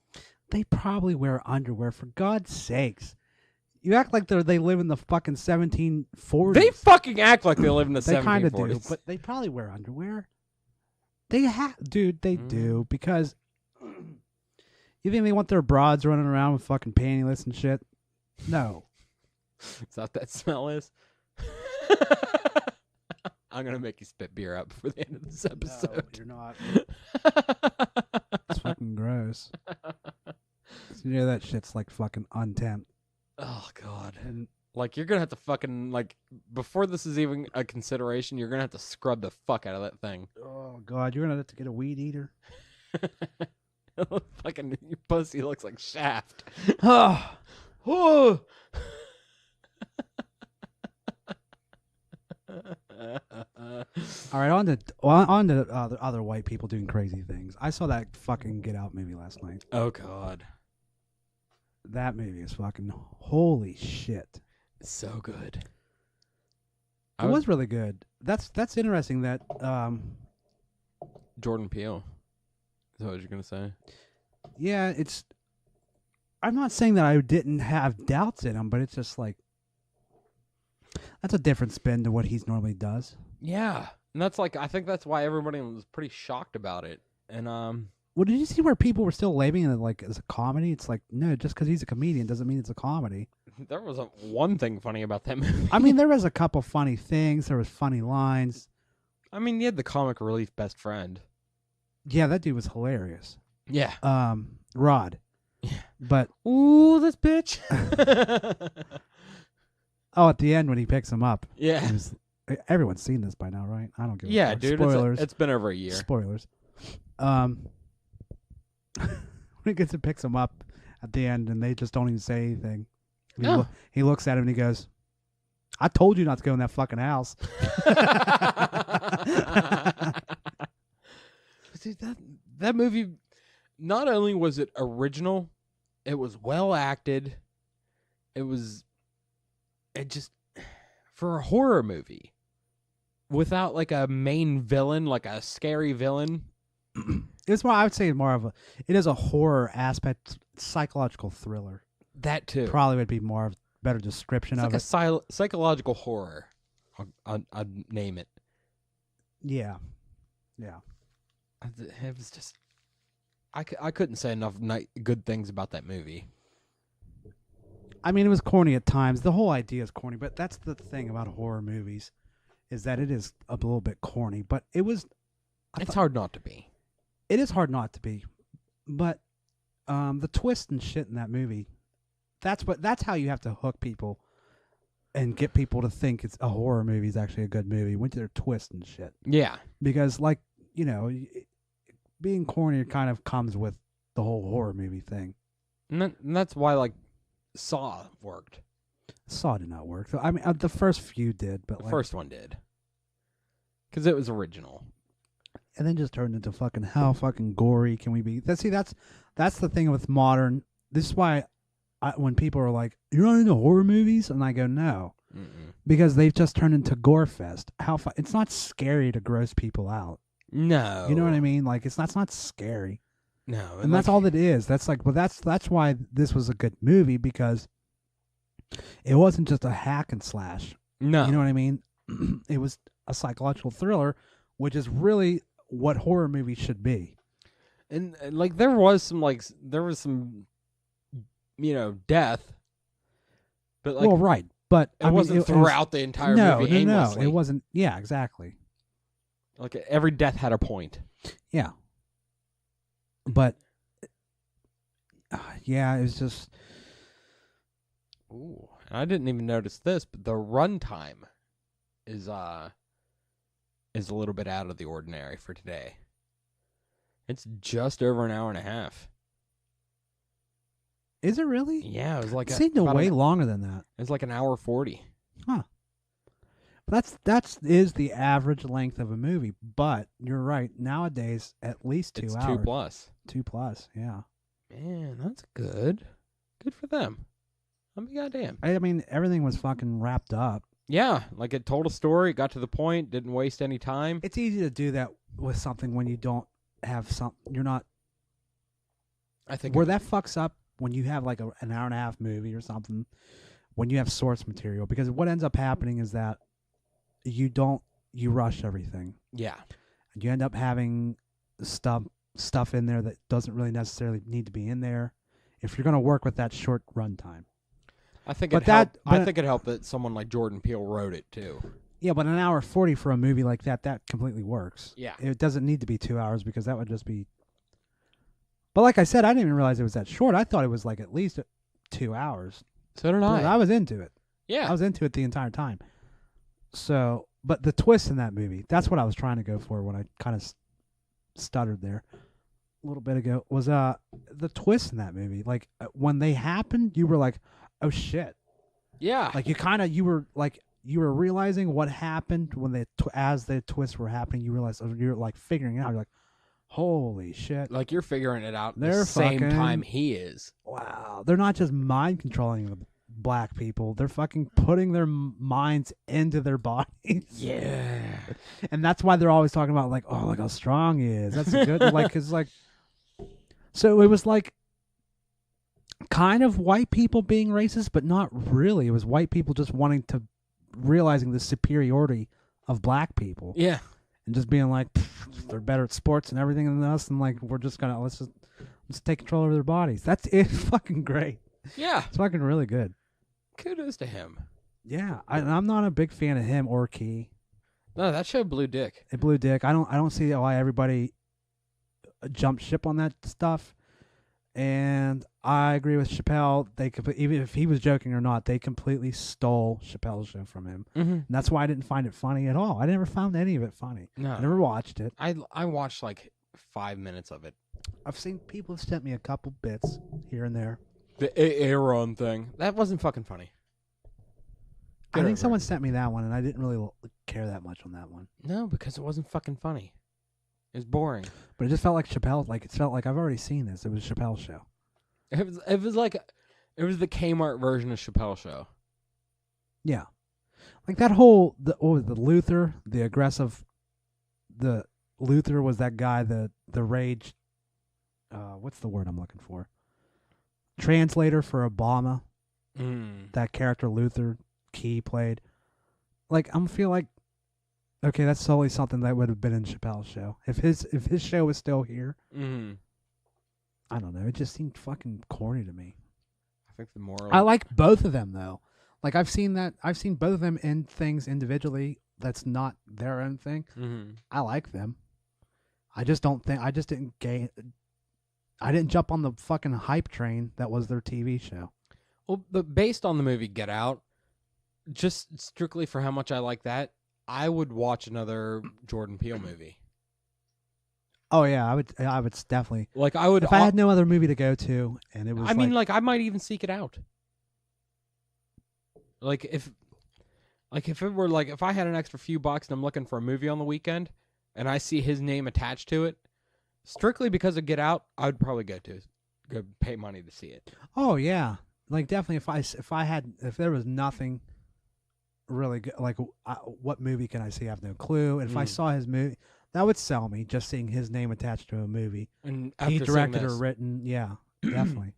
They probably wear underwear, for God's sakes. You act like they live in the fucking 1740s. They fucking act like they live in the 1740s. They kind of do, but they probably wear underwear. They dude, they do, because you think they want their broads running around with fucking pantyless and shit? No. Is that what that smell is? I'm going to make you spit beer out before the end of this episode. No, you're not. It's fucking gross. You know that shit's like fucking untemp. Oh, God. And Like, you're going to have to fucking, like, before this is even a consideration, you're going to have to scrub the fuck out of that thing. oh God, you're gonna have to get a weed eater. Fucking, your pussy looks like Shaft. Oh, Oh. all right. On to the other white people doing crazy things. I saw that fucking Get Out movie last night. Oh, God. That movie is fucking holy shit. It's so good. It was really good. That's interesting. That Jordan Peele. Is that what you're going to say? yeah, it's. I'm not saying that I didn't have doubts in him, but it's just like that's a different spin to what he normally does. Yeah. And that's like, I think that's why everybody was pretty shocked about it. And, Well, did you see where people were still labeling it like as a comedy? It's like, no, just because he's a comedian doesn't mean it's a comedy. there wasn't one thing funny about that movie. I mean, there was a couple funny things. There was funny lines. I mean, you had the comic relief best friend. Yeah, that dude was hilarious. Yeah. Rod. Yeah. But Ooh, this bitch. oh, at the end when he picks him up, Yeah. it was, everyone's seen this by now, right? I don't give a Yeah, fuck. dude. Spoilers. It's been over a year. Spoilers. When he gets and picks him up at the end, and they just don't even say anything. He looks at him and he goes, "I told you not to go in that fucking house." See, that movie, not only was it original, it was well acted. It just, for a horror movie, without like a main villain, like a scary villain. It's more. I would say more of a. It is a horror aspect, psychological thriller. That too. Probably would be more of better description It's of like it. a psychological horror. I'd name it. Yeah. It was just, I couldn't say enough good things about that movie. I mean, it was corny at times. The whole idea is corny, but that's the thing about horror movies, is that it is a little bit corny. But it was. It's hard not to be. It is hard not to be, but the twist and shit in that movie. That's how you have to hook people, and get people to think it's a horror movie is actually a good movie. With their twist and shit. Yeah. Because being corny kind of comes with the whole horror movie thing. And that's why, like, Saw worked. Saw did not work. I mean, the first few did, but The first one did. Because it was original. And then just turned into fucking how fucking gory can we be? That's the thing with modern. This is why when people are like, "You're not into horror movies," and I go, "No," because they've just turned into gore fest. It's not scary to gross people out. No, you know what I mean? Like it's not scary. No, and that's all it is. That's like, well, that's why this was a good movie, because it wasn't just a hack and slash. No, you know what I mean? It was a psychological thriller, which is really what horror movies should be. And like there was some death, but like, well, right, but it wasn't throughout the entire movie. No, it wasn't. Yeah, exactly. Like every death had a point. Yeah. But yeah, it was just. Ooh, I didn't even notice this, but the runtime is a little bit out of the ordinary for today. It's just over an hour and a half. Is it really? Yeah, it was like it seemed way longer than that. It's like an hour 40. Huh. That is the average length of a movie, but you're right. Nowadays, at least 2 hours. It's 2+. 2+, yeah. Man, that's good. Good for them. I mean, goddamn. I mean, everything was fucking wrapped up. Yeah, like it told a story, got to the point, didn't waste any time. It's easy to do that with something when you don't have you're not. I think where that fucks up when you have like an hour and a half movie or something, when you have source material, because what ends up happening is that you rush everything. Yeah. And you end up having stuff in there that doesn't really necessarily need to be in there if you're going to work with that short runtime. I think it helped that someone like Jordan Peele wrote it too. Yeah, but an hour 40 for a movie like that completely works. Yeah. It doesn't need to be 2 hours, because that would just be. But like I said, I didn't even realize it was that short. I thought it was like at least 2 hours. So did I. I was into it. Yeah. I was into it the entire time. So, but the twist in that movie, that's what I was trying to go for when I kind of stuttered there a little bit ago, was the twist in that movie. Like when they happened, you were like, oh shit. Yeah. Like you were realizing what happened when as the twists were happening. You realized, you're like figuring it out. You're like, holy shit. Like you're figuring it out they're the same time he is. Wow. They're not just mind controlling the black people. They're fucking putting their minds into their bodies. Yeah. And that's why they're always talking about like, oh, look how strong he is. That's good. Like, cause like, so it was like kind of white people being racist, but not really. It was white people just realizing the superiority of black people. Yeah. And just being like, they're better at sports and everything than us, and like we're just gonna let's take control over their bodies. That's it. Fucking great. Yeah. It's fucking really good. Kudos to him. Yeah, I'm not a big fan of him or Key. No, that show blew dick. It blew dick. I don't see why everybody jumped ship on that stuff. And I agree with Chappelle. Even if he was joking or not, they completely stole Chappelle's show from him. Mm-hmm. And that's why I didn't find it funny at all. I never found any of it funny. No. I never watched it. I watched like 5 minutes of it. I've seen people have sent me a couple bits here and there. The Aaron thing. That wasn't fucking funny. I think someone sent me that one, and I didn't really care that much on that one. No, because it wasn't fucking funny. It was boring. But it just felt like Chappelle. Like it felt like I've already seen this. It was Chappelle's show. It was the Kmart version of Chappelle's show. Yeah, like that whole the Luther, the aggressive. The Luther was that guy. The rage. What's the word I'm looking for? Translator for Obama. That character Luther Key played. Like I feel like. Okay, that's solely something that would have been in Chappelle's show. If his show was still here, I don't know. It just seemed fucking corny to me. I think the moral. I like both of them though. Like I've seen both of them in things individually. That's not their own thing. Mm-hmm. I like them. I just don't think I didn't jump on the fucking hype train that was their TV show. Well, but based on the movie Get Out, just strictly for how much I like that, I would watch another Jordan Peele movie. Oh yeah, I would definitely. Like I would if I had no other movie to go to, and it was. I mean, like I might even seek it out. Like if it were like if I had an extra few bucks and I'm looking for a movie on the weekend, and I see his name attached to it, strictly because of Get Out, I would probably go pay money to see it. Oh yeah, like definitely. If there was nothing really good, like what movie can I see? I have no clue. And if I saw his movie, that would sell me. Just seeing his name attached to a movie, And he after directed seeing or this- written. Yeah, definitely.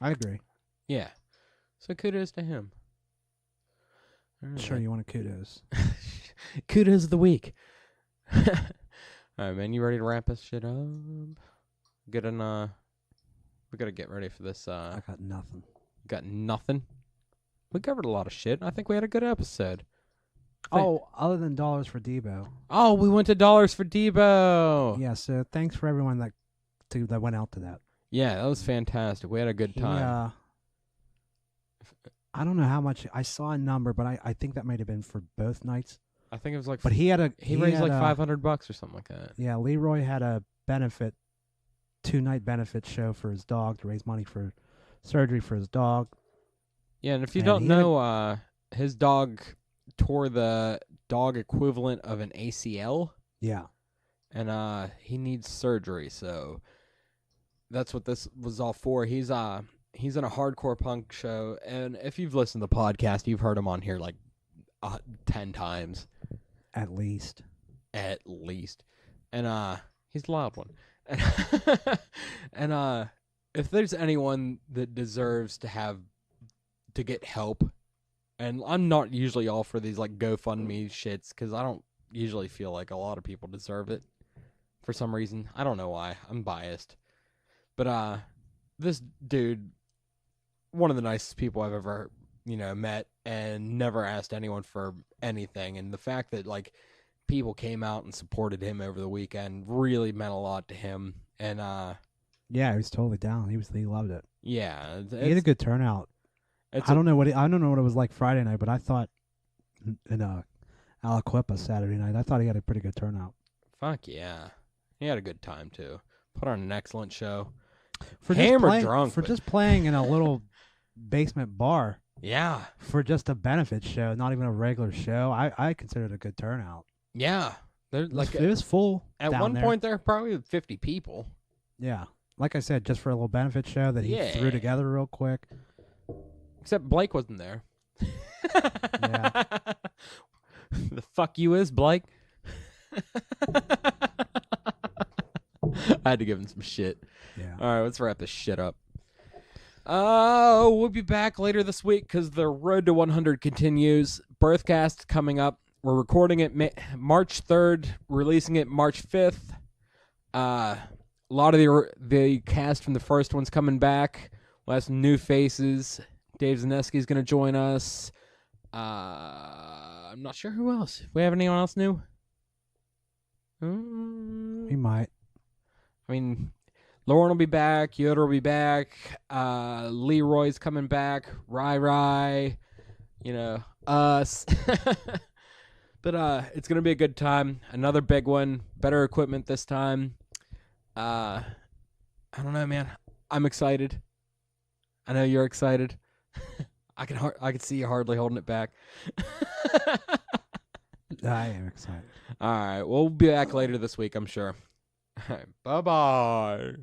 I agree. Yeah. So kudos to him. Sure, you want a kudos. Kudos of the week. All right, man. You ready to wrap this shit up? We gotta get ready for this. I got nothing. Got nothing. We covered a lot of shit. I think we had a good episode. Oh, other than dollars for Debo. Oh, we went to dollars for Debo. Yeah, so thanks for everyone that went out to that. Yeah, that was fantastic. We had a good time. Yeah. I don't know how much I saw a number, but I think that might have been for both nights. I think it was like. But he raised had like a- $500 or something like that. Yeah, Leroy had a 2-night benefit show for his dog to raise money for surgery for his dog. Yeah, and if you And don't he know, his dog tore the dog equivalent of an ACL, Yeah. and he needs surgery. So that's what this was all for. He's in a hardcore punk show, and if you've listened to the podcast, you've heard him on here like 10 times At least. at least. And he's a loud one. And if there's anyone that deserves to get help, and I'm not usually all for these like GoFundMe shits because I don't usually feel like a lot of people deserve it for some reason. I don't know why. I'm biased. But this dude, one of the nicest people I've ever, met, and never asked anyone for anything. And the fact that like people came out and supported him over the weekend really meant a lot to him. And Yeah, he was totally down. He loved it. yeah, He had a good turnout. I don't know what it was like Friday night, but I thought in Aliquippa Saturday night, I thought he had a pretty good turnout. Fuck yeah. He had a good time too. Put on an excellent show. For Hammered drunk, but- just playing in a little basement bar Yeah. for just a benefit show, not even a regular show. I consider it a good turnout. Yeah. They're like It was full at down one there. point there were probably 50 people. Yeah, like I said, just for a little benefit show that he threw Yeah. together real quick. Except Blake wasn't there. Yeah. The fuck you is, Blake? I had to give him some shit. Yeah. All right, let's wrap this shit up. We'll be back later this week because the road to 100 continues. Birthcast coming up. We're recording it March 3rd, releasing it March 5th. A lot of the cast from the first one's coming back. We'll have some new faces. Dave Zaneski's going to join us. I'm not sure who else. We have anyone else new? He might. I mean, Lauren will be back. Yoder will be back. Leroy's coming back. Rai, us. But it's going to be a good time. Another big one. Better equipment this time. I don't know, man. I'm excited. I know you're excited. I can see you hardly holding it back. I am excited. All right. We'll be back later this week, I'm sure. All right. Bye-bye.